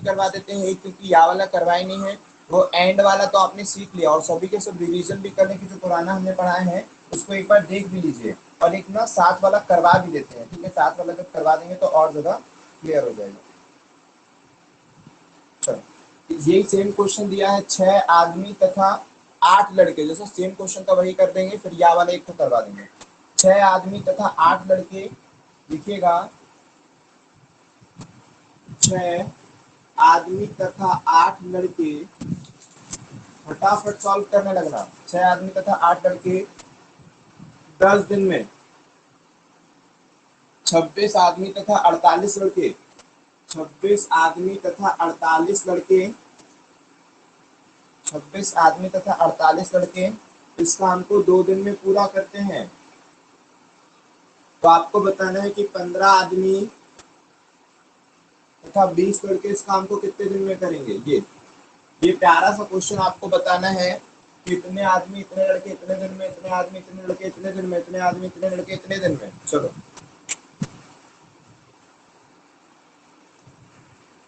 करवा देते हैं क्योंकि या वाला करवाए नहीं है, वो एंड वाला तो आपने सीख लिया और सभी के सब रिवीजन भी करने की जो पुराना हमने पढ़ाए हैं उसको एक बार देख भी लीजिए और एक ना साथ वाला करवा भी देते हैं, ठीक है। साथ वाला जब करवा देंगे तो और ज्यादा क्लियर हो जाएगा। चलो यही सेम क्वेश्चन दिया है 6 आदमी तथा 8 लड़के, जैसे सेम क्वेश्चन का वही कर देंगे, फिर या वाला एक तो करवा देंगे। 6 आदमी तथा 8 लड़के, लिखिएगा 6 आदमी तथा 8 लड़के, फटाफट सॉल्व करने लगना। 6 आदमी तथा 8 लड़के 10 दिन में, 26 आदमी तथा 48 लड़के, 26 आदमी तथा 48 लड़के, 26 आदमी तथा 48 लड़के इस काम को 2 दिन में पूरा करते हैं। तो आपको बताना है कि 15 आदमी तथा 20 लड़के इस काम को कितने दिन में करेंगे। ये प्यारा सा क्वेश्चन आपको बताना है कि इतने आदमी इतने लड़के इतने दिन में, इतने आदमी इतने लड़के इतने दिन में, इतने आदमी इतने लड़के इतने दिन में। चलो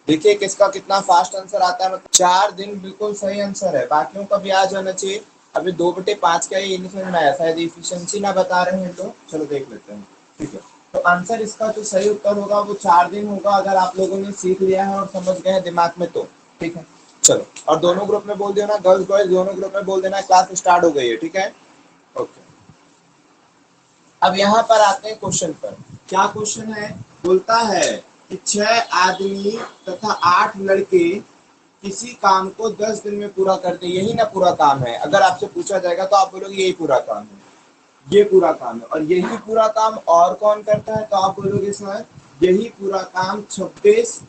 देखिए किसका कितना फास्ट आंसर आता है। मतलब 4 दिन बिल्कुल सही आंसर है, बाकियों का भी आ जाना चाहिए। अभी 2/5 का ये नहीं समझ में आया, शायद एफिशिएंसी ना बता रहे हैं, तो चलो देख लेते हैं, ठीक है। तो आंसर इसका जो सही उत्तर होगा वो 4 दिन होगा, अगर आप लोगों ने सीख लिया है और समझ गए हैं दिमाग में तो, ठीक है। चलो और दोनों ग्रुप में बोल देना, गर्ल्स बॉयज दोनों ग्रुप में बोल देना क्लास स्टार्ट हो गई है, ठीक है, ओके। अब यहाँ पर आते हैं क्वेश्चन पर। क्या क्वेश्चन है, बोलता है कि 6 आदमी तथा 8 लड़के किसी काम को 10 दिन में पूरा करते, यही ना पूरा काम है। अगर आपसे पूछा जाएगा तो आप बोलोगे यही पूरा काम है, ये पूरा काम है। और यही पूरा काम और कौन करता है, तो आप बोलोगे सर यही पूरा काम 26,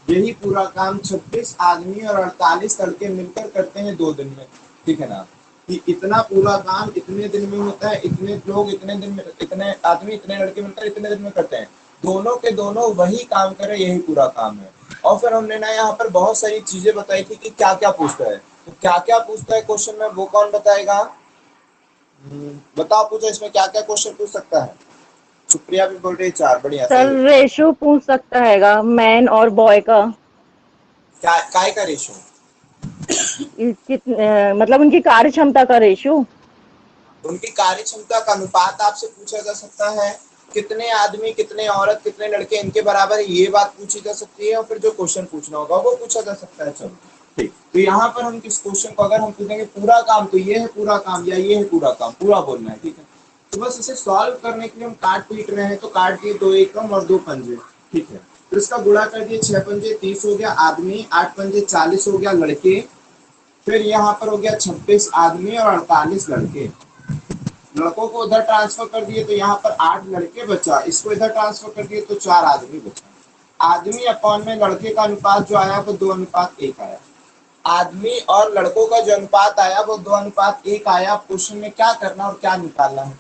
यही पूरा काम 26 आदमी और 48 लड़के मिलकर करते हैं 2 दिन में, ठीक है ना। कि इतना पूरा काम इतने दिन में होता है, इतने लोग इतने दिन में, इतने आदमी इतने लड़के मिलकर इतने दिन में करते हैं, दोनों के दोनों वही काम करे, यही पूरा काम है। और फिर हमने ना यहाँ पर बहुत सारी चीजें बताई थी कि क्या क्या पूछता है, तो क्या क्या पूछता है क्वेश्चन में वो कौन बताएगा। बताओ पूछो इसमें क्या क्या क्वेश्चन पूछ सकता है। सुप्रिया भी बोल रही है 4, बढ़िया सही सर है। रेशो पूछ सकता हैगा मैन और बॉय का, क्या काय का रेशो, मतलब उनकी कार्य क्षमता का रेशो। उनकी कार्य क्षमता का अनुपात आपसे पूछा जा सकता है। कितने आदमी कितने औरत कितने लड़के इनके बराबर है, ये बात पूछी जा सकती है। और फिर जो क्वेश्चन पूछना होगा वो पूछा जा सकता है। चलो ठीक, तो यहाँ पर हम किस क्वेश्चन को अगर हम पूछेंगे पूरा काम, तो ये है पूरा काम या ये है पूरा काम, पूरा बोलना है, ठीक है। तो बस इसे सॉल्व करने के लिए हम काट पीट रहे हैं, तो काट दिए 2 एकम और 2 पंजे, ठीक है। तो इसका गुणा कर दिए, 6 पंजे 30 हो गया आदमी, 8 पंजे 40 हो गया लड़के, फिर यहाँ पर हो गया 26 आदमी और 48 लड़के। लड़कों को उधर ट्रांसफर कर दिए तो यहाँ पर 8 लड़के बचा, इसको इधर ट्रांसफर कर दिए तो 4 आदमी बचा। आदमी अपॉन में लड़के का अनुपात जो आया वो 2:1 आया। आदमी और लड़कों का जो अनुपात आया वो 2:1 आया। क्वेश्चन में क्या करना और क्या निकालना है,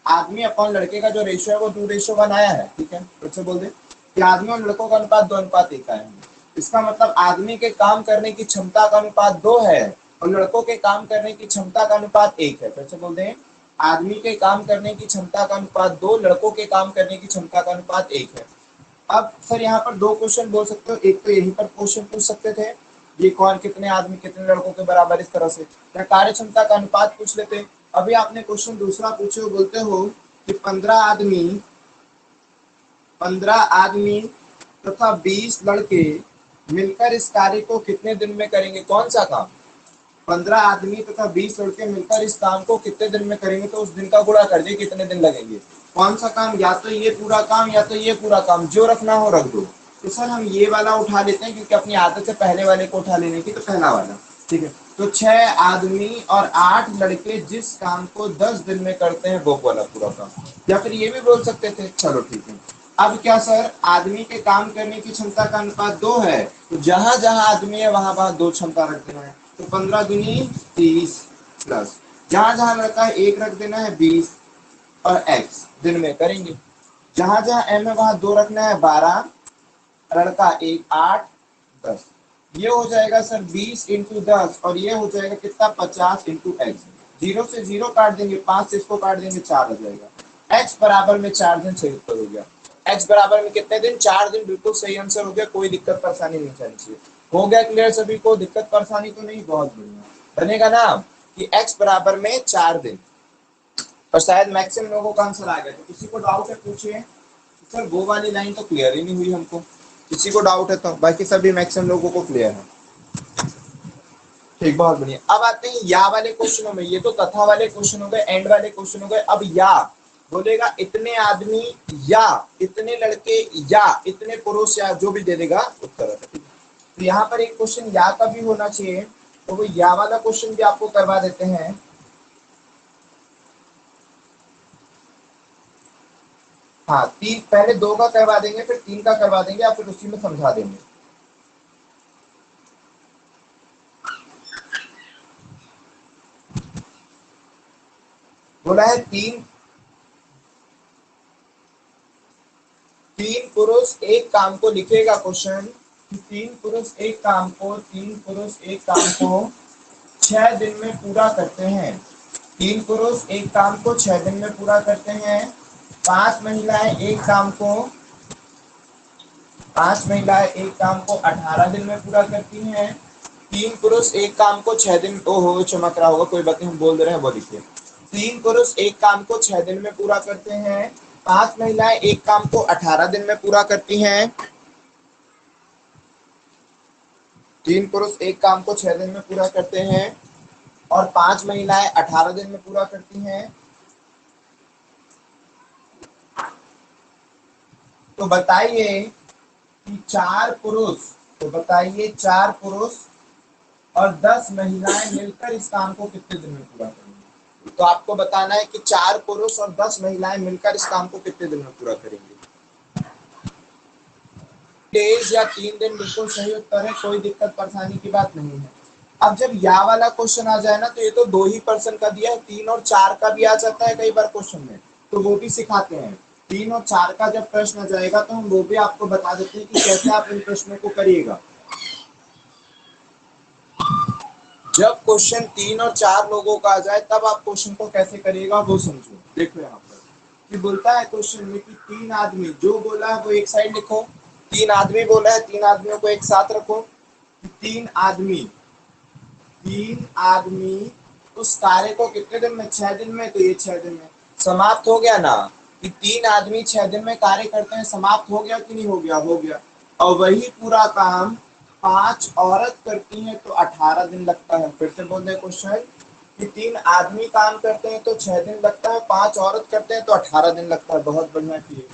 आदमी अपॉन लड़के का जो रेशियो है वो 2:1 आया है, ठीक है। फिर से बोल दे कि आदमी और लड़कों का अनुपात 2:1 आया है। इसका मतलब आदमी के काम करने की क्षमता का अनुपात 2 है और लड़कों के काम करने की क्षमता का अनुपात 1 है। फिर से बोल दें, आदमी के काम करने की क्षमता का अनुपात 2, लड़कों के काम करने की क्षमता का अनुपात 1 है। अब सर यहाँ पर 2 क्वेश्चन बोल सकते हो, एक तो यहीं पर क्वेश्चन पूछ सकते थे, ये कौन कितने आदमी कितने लड़कों के बराबर, इस तरह से या कार्य क्षमता का अनुपात पूछ लेते। अभी आपने क्वेश्चन दूसरा पूछे हो, बोलते हो कि 15 आदमी तथा 20 लड़के मिलकर इस कार्य को कितने दिन में करेंगे। कौन सा काम, 15 आदमी तथा 20 लड़के मिलकर इस काम को कितने दिन में करेंगे, तो उस दिन का गुणा कर दिए कितने दिन लगेंगे। कौन सा काम, या तो ये पूरा काम या तो ये पूरा काम, जो रखना हो रख दो। तो सर हम ये वाला उठा लेते हैं क्योंकि अपनी आदत से पहले वाले को उठा लेने की, तो पहला वाला, ठीक है। तो 6 आदमी और 8 लड़के जिस काम को 10 दिन में करते हैं वो वाला पूरा काम, या फिर ये भी बोल सकते थे। चलो ठीक है। अब क्या सर, आदमी के काम करने की क्षमता का अनुपात 2 है, तो जहां जहां आदमी है वहां वहां 2 क्षमता रख देना है। तो 15 दूनी 30 प्लस जहां जहां लड़का है 1 रख देना है 20 और x दिन में करेंगे। जहां जहां m है वहां 2 रखना है 12, लड़का 1 8 10। ये हो जाएगा सर 20 इंटू 10 और ये हो जाएगा कितना 50 इंटू एक्स। 0 से 0 काट देंगे, 5 से इसको काट देंगे 4 हो जाएगा। x बराबर में 4 दिन सही उत्तर हो गया। x बराबर में कितने दिन, 4 दिन, बिल्कुल सही आंसर हो गया, कोई दिक्कत परेशानी नहीं चलनी चाहिए। हो गया क्लियर सभी को, दिक्कत परेशानी तो नहीं, बहुत बढ़िया। बनेगा ना कि x बराबर में 4 दिन, और शायद मैक्सिमम लोगों का आंसर आ गया। तो किसी को डाउट है पूछिए। सर वो वाली लाइन तो क्लियर ही नहीं हुई हमको, किसी को डाउट है तो, बाकी सभी मैक्सिमम लोगों को क्लियर है। ठीक, बहुत बढ़िया। अब आते हैं या वाले क्वेश्चनों में। ये तो तथा वाले क्वेश्चन हो गए, एंड वाले क्वेश्चन हो गए। अब या बोलेगा इतने आदमी या इतने लड़के या इतने पुरुष या जो भी दे देगा उत्तर। तो यहाँ पर एक क्वेश्चन या का भी होना चाहिए, तो वो या वाला क्वेश्चन भी आपको करवा देते हैं। हाँ, तीन पहले 2 का करवा देंगे, फिर 3 का करवा देंगे, या फिर उसी में समझा देंगे। बोला है तीन पुरुष एक काम को लिखेगा क्वेश्चन, तीन पुरुष एक काम को 6 दिन में पूरा करते हैं। 3 पुरुष एक काम को 6 दिन में पूरा करते हैं। 5 महिलाएं एक काम को 18 दिन में पूरा करती हैं। 3 पुरुष एक काम को 6 दिन, ओहो चमक रहा होगा, कोई बात नहीं, हम बोल दे रहे हैं, वो लिखिए। 3 पुरुष एक काम को 6 दिन में पूरा करते हैं। 5 महिलाएं एक काम को 18 दिन में पूरा करती हैं। 3 पुरुष एक काम को 6 दिन में पूरा करते हैं और 5 महिलाएं 18 दिन में पूरा करती हैं। तो बताइए कि 4 पुरुष और 10 महिलाएं मिलकर इस काम को कितने दिन में पूरा करेंगे। तो आपको बताना है कि 4 पुरुष और 10 महिलाएं मिलकर इस काम को कितने दिन में पूरा करेंगे। डेज या 3 दिन बिल्कुल सही उत्तर है, कोई दिक्कत परेशानी की बात नहीं है। अब जब या वाला क्वेश्चन आ जाए ना, तो ये तो 2 ही पर्सन का दिया है, 3 और 4 का भी आ जाता है कई बार क्वेश्चन में, तो वो भी सिखाते हैं। 3 और 4 का जब प्रश्न आ जाएगा तो हम वो भी आपको बता देते हैं कि कैसे आप इन प्रश्नों को करिएगा। जब क्वेश्चन 3 और 4 लोगों का आ जाए तब आप क्वेश्चन को कैसे करिएगा वो समझो। देखो यहाँ पर कि बोलता है क्वेश्चन में कि 3 आदमी, जो बोला है वो एक साइड लिखो। 3 आदमी बोला है, 3 आदमियों को एक साथ रखो। 3 आदमी उस कार्य को कितने दिन में, 6 दिन में, तो ये 6 दिन में समाप्त हो गया ना। कि 3 आदमी 6 दिन में कार्य करते हैं, समाप्त हो गया कि नहीं हो गया, हो गया। और वही पूरा काम 5 औरत करती हैं तो 18 दिन लगता है। फिर से बोल दे क्वेश्चन कि 3 आदमी काम करते हैं तो 6 दिन लगता है, 5 औरत करते हैं तो 18 दिन लगता है। बहुत बढ़िया किए।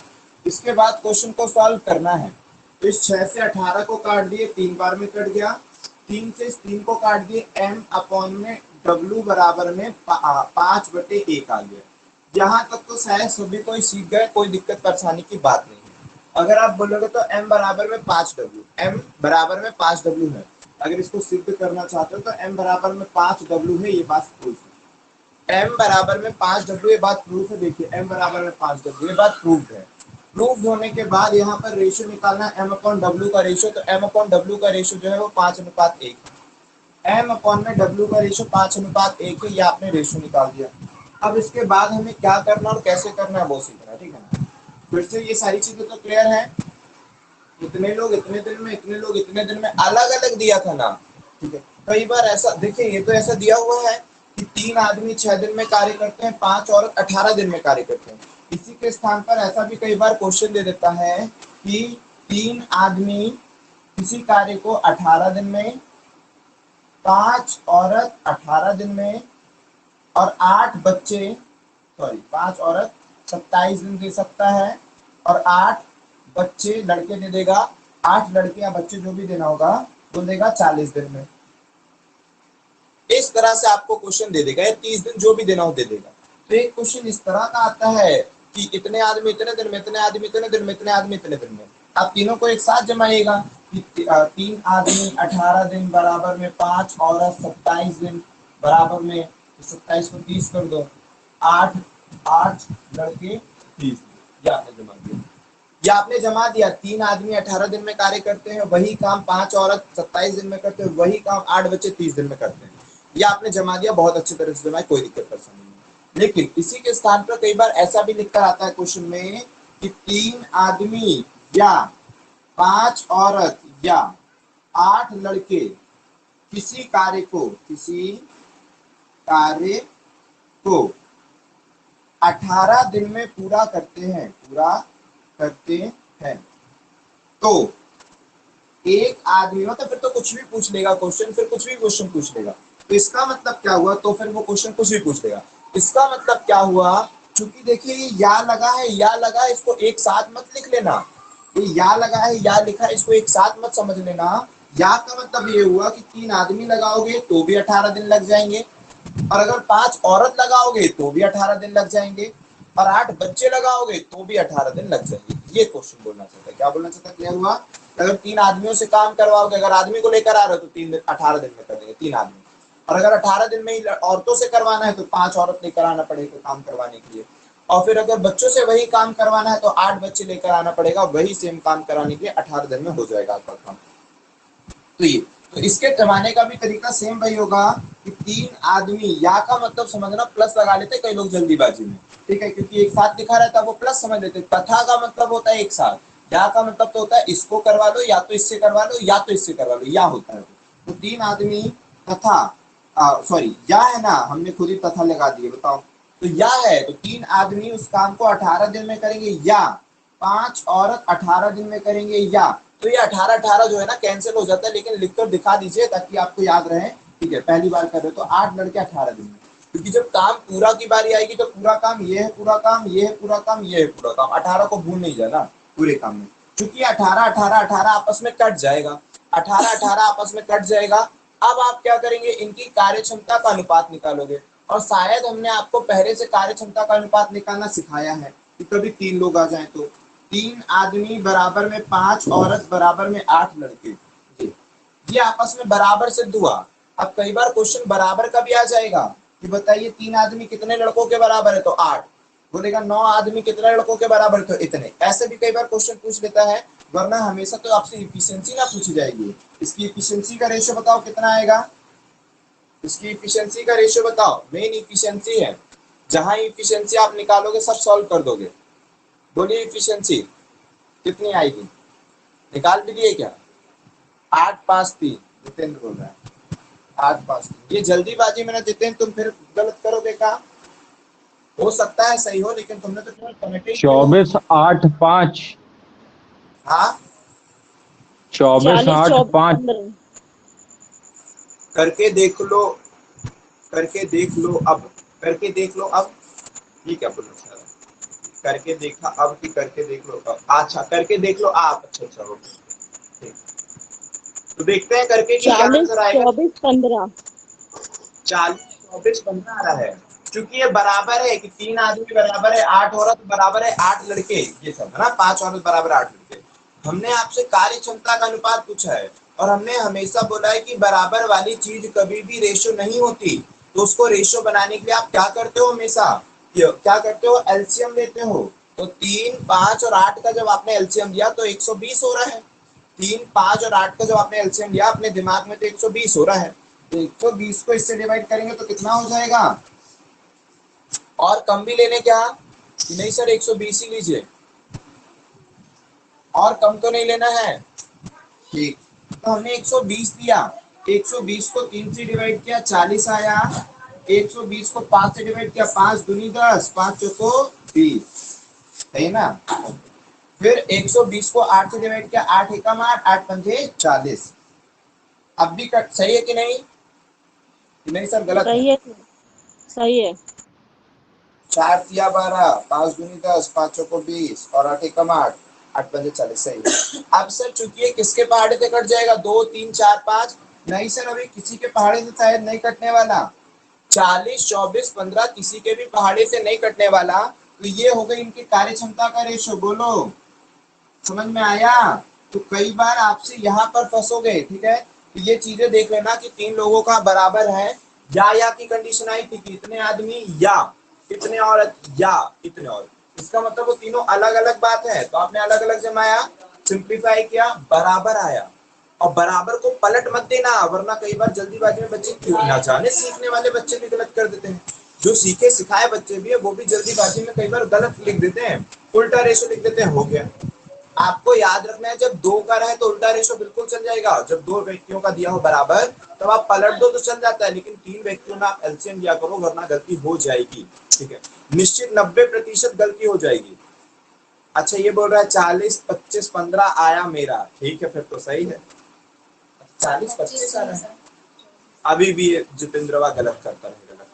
इसके बाद क्वेश्चन को सॉल्व करना है। तो इस 6 से 18 को काट दिए, 3 बार में कट गया। 3 से इस 3 को काट दिए, m अपॉन में w बराबर में 5/1 आ गया। यहाँ तक तो शायद सभी कोई सीख गए, कोई दिक्कत परेशानी की बात नहीं है। अगर आप बोलोगे तो m बराबर में 5w है। अगर इसको सिद्ध करना चाहते हो तो m बराबर में 5w है, ये बात प्रूफ है। m बराबर में 5w, ये बात प्रूफ है। देखिए m बराबर में 5w, ये बात प्रूफ है। प्रूफ होने के बाद यहाँ पर रेशियो निकालना है, m अपॉन w का रेशियो। तो m अपॉन w का रेशियो जो है वो 5:1 है। m अपॉन में w का रेशियो 5:1 है, ये आपने रेशियो निकाल दिया। अब इसके बाद हमें क्या करना और कैसे करना है वो सीखना, ठीक है ना। फिर से ये सारी चीजें तो क्लियर है। इतने लोग इतने दिन में, इतने लोग इतने दिन में, अलग अलग दिया था ना, ठीक है। कई बार ऐसा देखिए, ये तो ऐसा दिया हुआ है कि 3 आदमी 6 दिन में कार्य करते हैं, 5 औरत 18 दिन में कार्य करते हैं। इसी के स्थान पर ऐसा भी कई बार क्वेश्चन दे देता है कि 3 आदमी किसी कार्य को 18 दिन में, 5 औरत 18 दिन में, और 5 औरत 27 दिन दे सकता है, और 8 बच्चे लड़के दे देगा। 8 लड़के या बच्चे जो भी देना होगा वो देगा 40 दिन में। इस तरह से आपको क्वेश्चन दे देगा, या 30 दिन जो भी देना हो दे देगा। तो एक क्वेश्चन इस तरह का आता है कि इतने आदमी इतने दिन में, इतने आदमी इतने दिन में, इतने आदमी इतने दिन में। आप तीनों को एक साथ जमाइएगा कि 3 आदमी 18 दिन बराबर में 5 औरत 27 दिन बराबर में 27 को 30 कर दो, 8 लड़के 30। या आपने जमा दिया, या आपने जमा दिया। 3 आदमी 18 दिन में कार्य करते हैं, वही काम 5 औरत 27 दिन में करते हैं, वही काम 8 बच्चे 30 दिन में करते हैं। या आपने जमा दिया, बहुत अच्छी तरह से जमाए, कोई दिक्कत परेशानी नहीं। लेकिन इसी के स्थान पर कई बार ऐसा भी लिखकर आता है क्वेश्चन में कि 3 आदमी या 5 औरत या 8 लड़के किसी कार्य को 18 दिन में पूरा करते हैं तो एक आदमी, मतलब फिर तो कुछ भी पूछ लेगा क्वेश्चन, फिर कुछ भी क्वेश्चन पूछ लेगा। तो इसका मतलब क्या हुआ, तो फिर वो क्वेश्चन कुछ भी पूछ लेगा। इसका मतलब क्या हुआ, चूंकि देखिए ये या लगा है, इसको एक साथ मत लिख लेना। ये या लगा है, या लिखा है, इसको एक साथ मत समझ लेना। या का मतलब ये हुआ कि 3 आदमी लगाओगे तो भी 18 दिन लग जाएंगे, और अगर 5 औरत लगाओगे तो भी 18 दिन लग जाएंगे, और 8 बच्चे लगाओगे तो भी 18 दिन लग जाएंगे। ये क्वेश्चन बोलना चाहता है। क्या बोलना चाहता है, क्लियर हुआ? अगर 3 आदमियों से काम करवाओगे, अगर आदमी को लेकर आ रहे हो तो 18 दिन में कर देंगे 3 आदमी, और अगर 18 दिन में ही औरतों से करवाना है तो 5 औरत लेकर आना पड़ेगा काम करवाने के लिए, और फिर अगर बच्चों से वही काम करवाना है तो 8 बच्चे लेकर आना पड़ेगा, वही सेम काम कराने के लिए 18 दिन में हो जाएगा आपका काम। तो इसके जमाने का भी तरीका सेम वही होगा कि 3 आदमी, या का मतलब समझना प्लस लगा लेते कई लोग जल्दीबाजी में, ठीक है, क्योंकि एक साथ लिखा रहता है वो प्लस समझ लेते। तथा का मतलब होता है एक साथ, या का मतलब तो होता है इसको करवा लो, या तो इससे करवा लो, या तो इससे करवा लो, या होता है। तो 3 आदमी तथा सॉरी या है ना, हमने खुद ही तथा लगा दिए, बताओ। तो या है तो 3 आदमी उस काम को 18 दिन में करेंगे, या 5 औरत 18 दिन में करेंगे, या। तो ये 18 जो है ना कैंसिल हो जाता है, लेकिन लिखकर दिखा दीजिए ताकि आपको याद रहे, ठीक है। पहली बार कर रहे हो तो 8 लड़के 18 दिन में, क्योंकि जब काम पूरा की बारी आएगी तो पूरा काम ये है, पूरा काम ये है, पूरा काम ये है, पूरा काम 18 को भूल नहीं जाना पूरे काम में, क्योंकि 18 आपस में कट जाएगा, 18 आपस में कट जाएगा। अब आप क्या करेंगे, इनकी कार्य क्षमता का अनुपात निकालोगे, और शायद हमने आपको पहले से कार्य क्षमता का अनुपात निकालना सिखाया है कि कभी 3 लोग आ जाए तो 3 आदमी बराबर में 5 औरत बराबर में 8 लड़के, ये आपस में बराबर सिद्ध हुआ। अब कई बार क्वेश्चन बराबर का भी आ जाएगा कि बताइए 3 आदमी कितने लड़कों के बराबर है, तो 8 बोलेगा। 9 आदमी कितने लड़कों के बराबर, तो इतने। ऐसे भी कई बार क्वेश्चन पूछ लेता है, वरना हमेशा तो आपसे इफिशिएंसी ना पूछी जाएगी। इसकी इफिशिएंसी का रेशियो बताओ कितना आएगा, इसकी इफिशिएंसी का रेशियो बताओ। मेन इफिशिएंसी है, जहां इफिशिएंसी आप निकालोगे सब सॉल्व कर दोगे। बोलिए इफिशिएंसी कितनी आएगी, निकाल भी दिए क्या? 853, जितेंद्र बोल रहा है 853। ये जल्दीबाजी में ना जितेंद्र, तुम फिर गलत करोगे का, हो सकता है सही हो, लेकिन तुमने तो केवल कमेंट 24 8 5 हाँ 24 40 8 24 5 15 करके देख लो, करके देख लो अब, करके देख लो अब। ये क्या बोलना चाह रहा है, करके देखा अब कि करके देख लो अब? अच्छा करके देख लो आप, अच्छा ओके ठीक। तो देखते हैं करके की क्या 40 आंसर आएगा। 24 15 40 24 15 आ रहा है, क्योंकि ये बराबर है कि 3 आदमी बराबर है 8 औरत बराबर है 8 लड़के, ये सब है ना, 5 औरत बराबर 8 लड़के। हमने आपसे कार्य क्षमता का अनुपात पूछा है, और हमने हमेशा बोला है कि बराबर वाली चीज कभी भी रेशो नहीं होती। तो उसको रेशो बनाने के लिए आप क्या करते हो, हमेशा क्या करते हो, एलसीएम लेते हो। तो 3 5 और 8 का जब आपने एलसीएम लिया तो 120 हो रहा है। 3 5 और 8 का जब आपने एलसीएम लिया अपने दिमाग में तो 120 हो रहा है। तो 120 को इससे डिवाइड करेंगे तो कितना हो जाएगा, और कम भी लेने क्या, नहीं सर 120 ही लीजिए, और कम तो नहीं लेना है, ठीक। तो हमने 120 लिया, 120 को 3 से डिवाइड किया 40 आया, 120 को 5 से डिवाइड किया 5 दूनी 10, 5 चौको 20, सही ना। फिर 120 को 8 से डिवाइड किया 8 एकम 8, 8 पंजे 40। अब भी कट सही है कि नहीं, नहीं सर गलत है। सही है, सही है। 4 तिया 12, 5 दूनी 10, 5 चौको 20, और 8 एकम 8, 8 पंजे 40, सही। अब सर चूंकि ये किसके पहाड़े से कट जाएगा, 2 3 4 5, नहीं सर अभी किसी के पहाड़े से शायद नहीं कटने वाला। 40 24 15 किसी के भी पहाड़े से नहीं कटने वाला। तो ये हो गई इनकी कार्य क्षमता का रेशो, बोलो समझ में आया। तो कई बार आपसे यहाँ पर फंसोगे, ठीक है। तो ये चीजें देख लेना कि 3 लोगों का बराबर है, या की कंडीशन आई थी कि इतने आदमी या इतने औरत या इतने औरत, इसका मतलब वो तीनों अलग अलग बात है, तो आपने अलग अलग जमाया, सिंप्लीफाई किया, बराबर आया। और बराबर को पलट मत देना, वरना कई बार जल्दीबाजी में बच्चे क्यों ना जाने, सीखने वाले बच्चे भी गलत कर देते हैं। जो सीखे सिखाए बच्चे भी है वो भी जल्दीबाजी में कई बार गलत लिख देते हैं। उल्टा रेशो लिख देते हैं, हो गया। आपको याद रखना है जब दो का रहे तो उल्टा रेशो बिल्कुल चल जाएगा, जब दो व्यक्तियों का दिया हो बराबर तब आप पलट दो तो चल जाता है, लेकिन तीन व्यक्तियों में आप एलसीएम दिया करो वरना गलती हो जाएगी। ठीक है, निश्चित 90% गलती हो जाएगी। अच्छा ये बोल रहा है 40 25 15 आया मेरा, ठीक है फिर तो सही है, 40 25 आ रहा है। अभी भी जितेंद्रवा गलत करता रहेगा।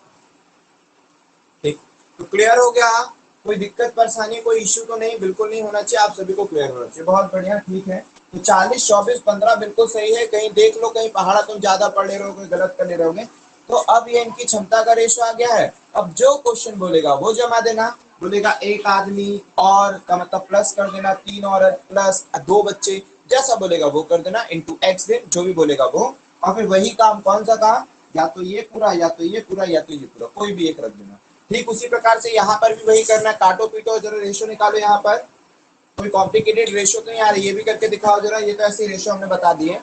ठीक, तो क्लियर हो गया, कोई दिक्कत परेशानी कोई इश्यू तो नहीं, बिल्कुल नहीं होना चाहिए, आप सभी को क्लियर होना चाहिए। बहुत बढ़िया, ठीक है। तो 40 24 15 बिल्कुल सही है। कहीं देख लो कहीं पहाड़ा तुम ज्यादा पढ़ ले रहे हो, कोई गलत कर ले रहे होगे। तो अब ये इनकी क्षमता का रेशो आ गया है। अब जो क्वेश्चन बोलेगा वो जमा देना। बोलेगा एक आदमी और का मतलब प्लस कर देना, 3 औरत प्लस 2 बच्चे, जैसा बोलेगा वो कर देना, इंटू एक्स दिन जो भी बोलेगा वो। और फिर वही काम, कौन सा काम, या तो ये पूरा या तो ये पूरा या तो ये पूरा, कोई भी एक रख देना। ठीक उसी प्रकार से यहाँ पर भी वही करना है, काटो पीटो जरा रेशो निकालो। यहाँ पर कोई कॉम्प्लिकेटेड रेशो तो नहीं आ रही, ये भी करके दिखाओ जरा। ये तो ऐसे रेशो हमने बता दिए,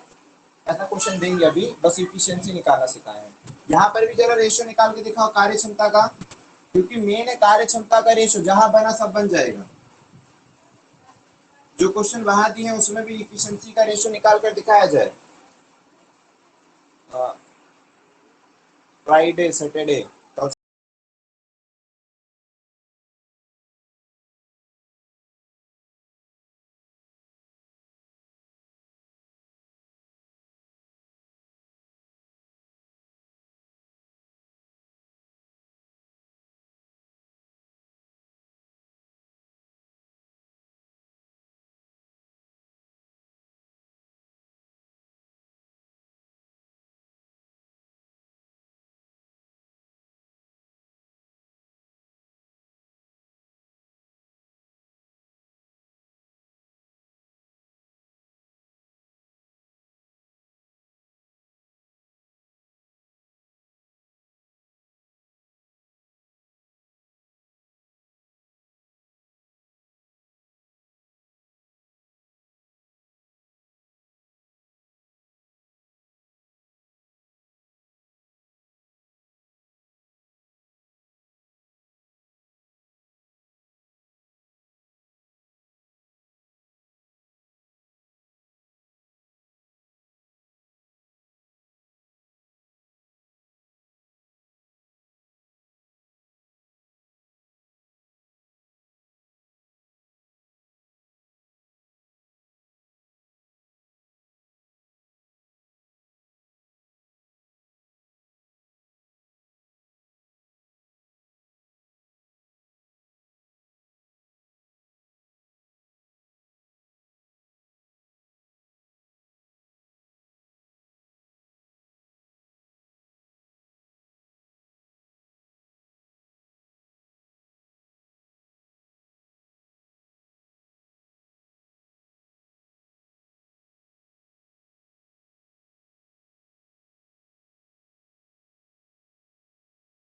ऐसा क्वेश्चन देंगे अभी, बस इफिशियंसी निकालना सिखाए हैं। यहाँ पर भी जरा रेशो निकाल के दिखाओ कार्य क्षमता का, क्योंकि मेन है कार्य क्षमता का रेशो, जहां बना सब बन जाएगा। जो क्वेश्चन वहां दिए हैं उसमें भी इफिशियंसी का रेशो निकाल कर दिखाया जाए। फ्राइडे सैटरडे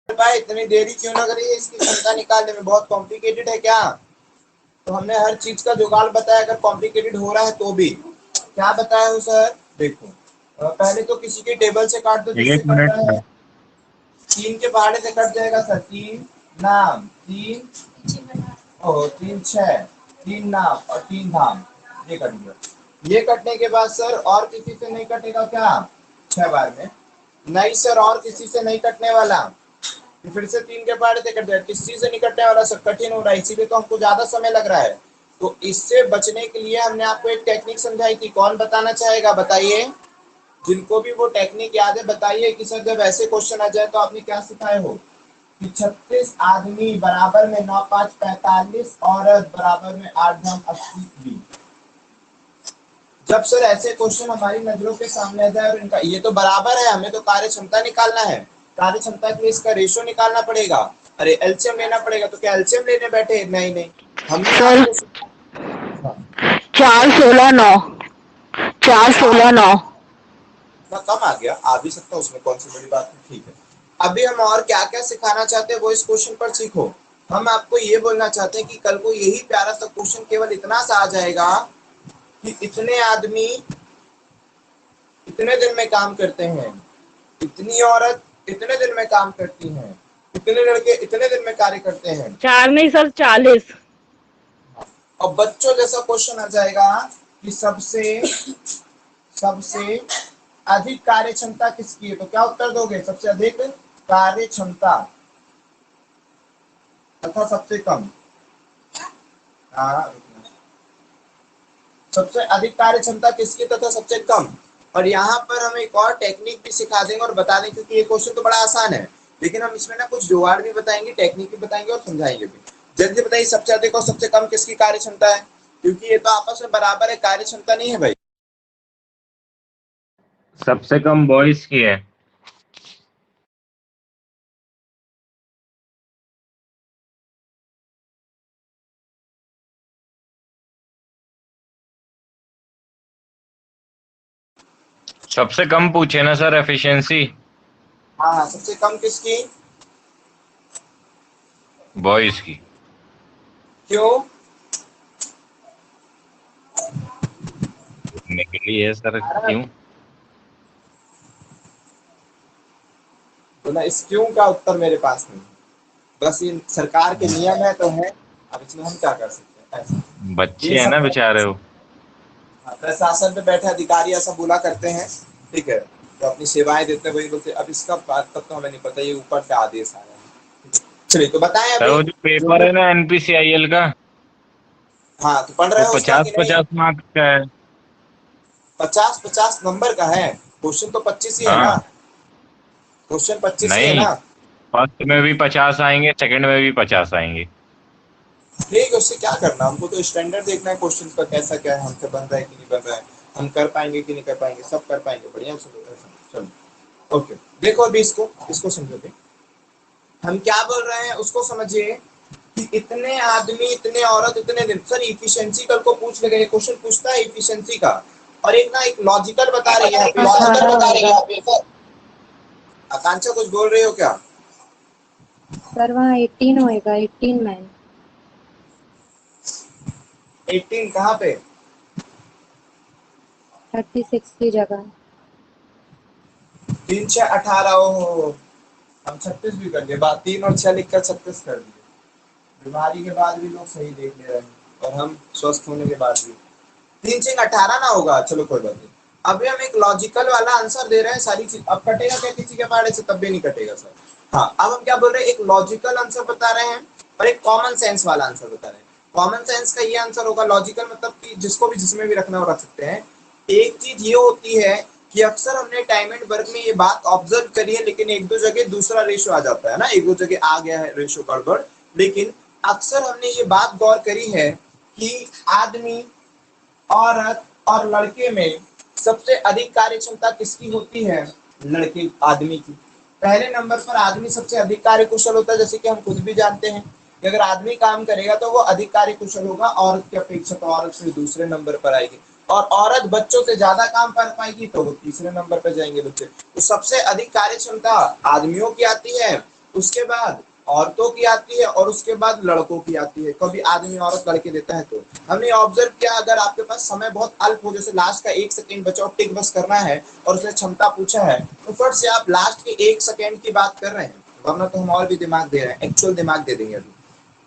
भाई इतनी देरी क्यों लग रही है इसकी क्षमता निकालने में, बहुत कॉम्प्लिकेटेड है क्या? तो हमने हर चीज का जुगाड़ बताया, अगर कॉम्प्लिकेटेड हो रहा है तो भी। क्या बताया हो सर? देखो पहले तो किसी के टेबल से काट दो जिससे एक मिनट कटता है। 3 के पहाड़े से कट जाएगा सर, 3 नाम, 3 3 6, 3 नाम और 3 धाम, ये कट गया। ये कटने के बाद सर और किसी से नहीं कटेगा क्या 6 बार में? नहीं सर, और किसी से नहीं कटने वाला। फिर से 3 के पहाड़े से कट जाएगा, किसी से नहीं कटने वाला सर, कठिन हो रहा है, इसीलिए तो हमको ज्यादा समय लग रहा है। तो इससे बचने के लिए हमने आपको एक टेक्निक समझाई थी, कौन बताना चाहेगा बताइए? जिनको भी वो टेक्निक याद है बताइए कि सर जब ऐसे क्वेश्चन आ जाए तो आपने क्या सिखाए हो कि 36 आदमी बराबर में 9 5 45 औरत बराबर में 8 धाम 80। जब सर ऐसे क्वेश्चन हमारी नजरों के सामने आ जाए और इनका ये तो बराबर है, हमें तो कार्य क्षमता निकालना है, कार्य क्षमता के लिए इसका रेशो निकालना पड़ेगा, अरे एलसीएम लेना पड़ेगा। तो क्या एलसीएम लेने बैठे? नहीं नहीं, हमने सर आपको 4 16 9 4 16 9 कम आ गया, आ भी सकता, उसमें कौन सी बड़ी बात है, ठीक है। अभी हम और क्या क्या सिखाना चाहते हैं वो इस क्वेश्चन पर सीखो। हम आपको ये बोलना चाहते हैं कि कल को यही प्यारा सा क्वेश्चन केवल इतना सा आ जाएगा कि इतने आदमी इतने दिन में काम करते हैं, इतनी औरत इतने दिन में काम करती हैं, इतने लड़के इतने दिन में कार्य करते हैं। 4 नहीं सर 40। और बच्चों जैसा क्वेश्चन आ जाएगा कि सबसे अधिक कार्य क्षमता किसकी है, तो क्या उत्तर दोगे? सबसे अधिक कार्य क्षमता तथा सबसे कम। हाँ, सबसे अधिक कार्य क्षमता किसकी तथा सबसे कम। और यहाँ पर हम एक और टेक्निक भी सिखा देंगे और बता देंगे, क्योंकि ये क्वेश्चन तो बड़ा आसान है, लेकिन हम इसमें ना कुछ जुगाड़ भी बताएंगे, टेक्निक भी बताएंगे और समझाएंगे भी। जल्दी बताइए, सबसे अधिक और सबसे कम किसकी कार्य क्षमता है? क्योंकि ये तो आपस में बराबर है, कार्य क्षमता नहीं है भाई। सबसे कम बॉयज की है। सबसे कम पूछे ना सर, एफिशिएंसी। हाँ हाँ, सबसे कम किसकी? बॉयज की। क्यों? निकली है सर, क्यों? तो ना इस क्यों का उत्तर मेरे पास नहीं है, बस ये सरकार के नियम है तो है, अब इसमें हम क्या कर सकते हैं? ऐसा बच्चे ये हैं सब ना बेचारे वो। प्रशासन पे बैठे अधिकारी ऐसा बोला करते हैं, ठीक है, तो अपनी सेवाएं देते हैं, वही बोलते हैं। अब इसका बात तब तो हमें नहीं पता, ये ऊपर से आदेश आया है। चलिए तो बताएं सर अभी वो जो जो पेपर भी। है ना एनपीसीआईएल का, हाँ, तो पढ़ रहे वो हो उसका कि 50-50 नहीं? मार्क्स का है। 50-50 नंबर का है, क्वेश्चन तो 25 ही है ना, हाँ। क्वेश्चन 25 ही है नहीं, ना। फर्स्ट में भी 50 आएंगे, सेकंड में भी 50 आएंगे। ठीक है, उससे क्या करना, हमको तो स्टैंडर्ड देखना है क्वेश्चन का, कैसा क्या है, हमसे बन रहा है कि नहीं बन रहा है, हम कर पाएंगे कि नहीं कर पाएंगे, सब कर पाएंगे, बढ़िया से। चलो ओके, देखो अभी इसको इसको समझो भी। हम क्या बोल रहे हैं उसको समझिए कि इतने आदमी, इतने औरत, इतने दिन। सर इफिशिएंसी कल को पूछ लेगा, ये क्वेश्चन पूछता है इफिशिएंसी का, और एक ना एक लॉजिकल बता रही है यहाँ पे अठारह होगा सर। आकांक्षा कुछ बोल रही हो क्या? सर वहाँ 18 होएगा, 18 मैन। 18 कहाँ पे? 36 की जगह। 3 6 18, ओहो, हम 36 भी कर दिए, बात 3 और 6 लिखकर 36 कर दिए। बीमारी के बाद भी लोग सही देख ले रहे हैं, और हम स्वस्थ होने के बाद भी। 3 6 18 ना होगा, चलो कोई बात नहीं। अभी हम एक लॉजिकल वाला आंसर दे रहे हैं, सारी चीज अब कटेगा क्या किसी के पहाड़े से? तब भी नहीं कटेगा सर। हाँ, अब हम क्या बोल रहे हैं, एक लॉजिकल आंसर बता रहे हैं और एक कॉमन सेंस वाला आंसर बता रहे हैं। कॉमन सेंस का ये आंसर होगा, लॉजिकल मतलब कि जिसको भी जिसमें भी रखना हो रख सकते हैं। एक चीज ये होती है कि अक्सर हमने टाइम एंड वर्क में ये बात ऑब्जर्व करी है, लेकिन एक दो जगह दूसरा रेशो आ जाता है ना, एक दो जगह आ गया है रेशो गड़बड़, लेकिन अक्सर हमने ये बात गौर करी है कि आदमी, औरत और लड़के में सबसे अधिक कार्य क्षमता किसकी होती है? लड़के, आदमी की। पहले नंबर पर आदमी सबसे अधिक कार्य कुशल होता है, जैसे कि हम खुद भी जानते हैं कि अगर आदमी काम करेगा तो वो अधिक कार्य कुशल होगा औरत की अपेक्षा, तो औरत से दूसरे नंबर पर आएगी। और औरत बच्चों से ज्यादा काम कर पाएगी तो वो तीसरे नंबर पर जाएंगे बच्चे। तो सबसे अधिक कार्य क्षमता आदमियों की आती है, उसके बाद औरतों की आती है, और उसके बाद लड़कों की आती है। कभी आदमी औरत लड़के देता है तो हमने ऑब्जर्व किया, अगर आपके पास समय बहुत अल्प हो, जैसे लास्ट का 1 सेकंड बचा और टिक बस करना है और उसने क्षमता पूछा है, तो फट से आप लास्ट के 1 सेकंड की बात कर रहे हैं, वरना तो हम और भी दिमाग दे रहे हैं, एक्चुअल दिमाग दे देंगे अभी।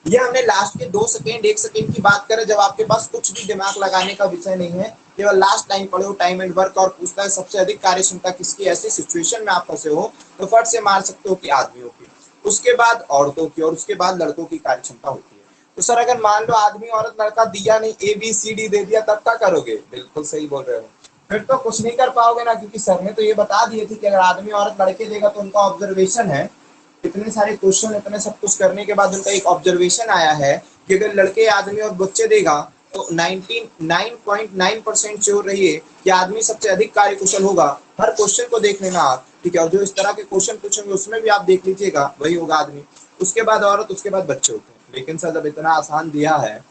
ये हमने लास्ट के 2 सेकंड 1 सेकंड की बात करें, जब आपके पास कुछ भी दिमाग लगाने का विषय नहीं है, केवल लास्ट टाइम पढ़े हो, टाइम एंड वर्क, और पूछता है सबसे अधिक कार्य क्षमता किसकी, ऐसी सिचुएशन में आप फंसे हो, तो फट से मार सकते हो कि आदमियों की, उसके बाद औरतों की, और उसके बाद लड़कों की कार्य क्षमता होती है। तो सर अगर मान लो आदमी औरत लड़का दिया नहीं, ABCD दे दिया, तब क्या करोगे? बिल्कुल सही बोल रहे हो, फिर तो कुछ नहीं कर पाओगे ना, क्योंकि सर ने तो ये बता दिए थे कि अगर आदमी औरत लड़के देगा तो उनका ऑब्जर्वेशन है, इतने सारे क्वेश्चन, इतने सब कुछ करने के बाद उनका एक ऑब्जर्वेशन आया है कि अगर लड़के, आदमी और बच्चे देगा तो 99.9% श्योर रहिए कि आदमी सबसे अधिक कार्य कुशल होगा। हर क्वेश्चन को देख लेना आप, ठीक है, और जो इस तरह के क्वेश्चन पूछेंगे उसमें भी आप देख लीजिएगा, वही होगा आदमी, उसके बाद औरत, उसके बाद बच्चे होते हैं। लेकिन सर जब इतना आसान दिया है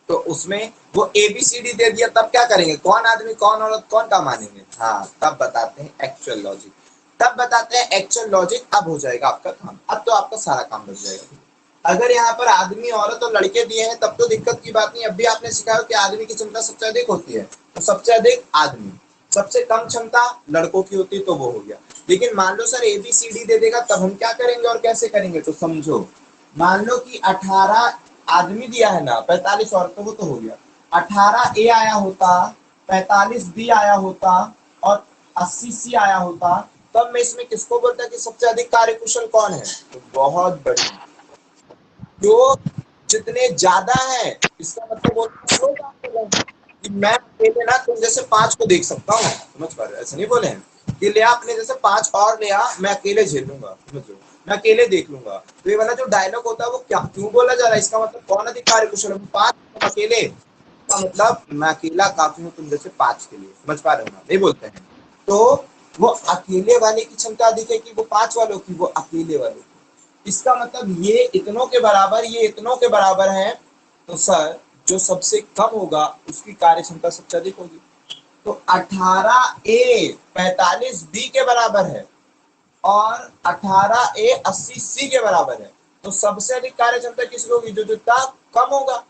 तो उसमें वो ABCD दे दिया, तब क्या करेंगे? कौन आदमी, कौन औरत, कौन का मानेंगे? हाँ, तब बताते हैं एक्चुअल लॉजिक, तब बताते हैं एक्चुअल लॉजिक। अब हो जाएगा आपका काम, अब तो आपका सारा काम बच जाएगा। अगर यहाँ पर आदमी, औरत और लड़के दिए हैं तब तो दिक्कत की बात नहीं। अभी आपने सिखाया कि आदमी की क्षमता सबसे अधिक होती है, तो सबसे अधिक आदमी, सबसे कम क्षमता लड़कों की होती, तो वो हो गया। लेकिन मान लो सर ABCD दे देगा, तब हम क्या करेंगे और कैसे करेंगे? तो समझो, मान लो कि 18 आदमी दिया है ना, 45 औरतों को तो हो गया। 18 ए आया होता, 45 बी आया होता और 80 सी आया होता, तब मैं इसमें किसको बोलता कि सबसे अधिक कार्यकुशल कौन है? तो बहुत बढ़िया, जो जितने ज्यादा है, इसका मतलब बोलते हैं लोग आपको बोलते हैं कि मैं अकेले ना तुम जैसे 5 को देख सकता हूँ, समझ पा रहे हो? ऐसा नहीं बोले हैं कि ले आ अपने जैसे 5 और ले आ, मैं अकेले झेल लूंगा, समझो, मैं अकेले देख लूंगा। तो ये वाला जो डायलॉग होता है वो क्या क्यों बोला जा रहा है? इसका मतलब कौन अधिक कार्यकुशल है? 5 तुम अकेले, इसका मतलब मैं अकेला काफी हूँ तुम जैसे 5 के लिए, समझ पा रहे हो ना? नहीं बोलते हैं तो वो अकेले वाले की क्षमता अधिक है कि वो 5 वालों की, वो अकेले वालों की। इसका मतलब ये इतनों के बराबर, ये इतनों के बराबर है, तो सर जो सबसे कम होगा उसकी कार्य क्षमता सबसे अधिक होगी। तो 18 ए 45 बी के बराबर है और 18 ए 80 सी के बराबर है, तो सबसे अधिक कार्य क्षमता किसकी होगी? जो जितना कम होगा।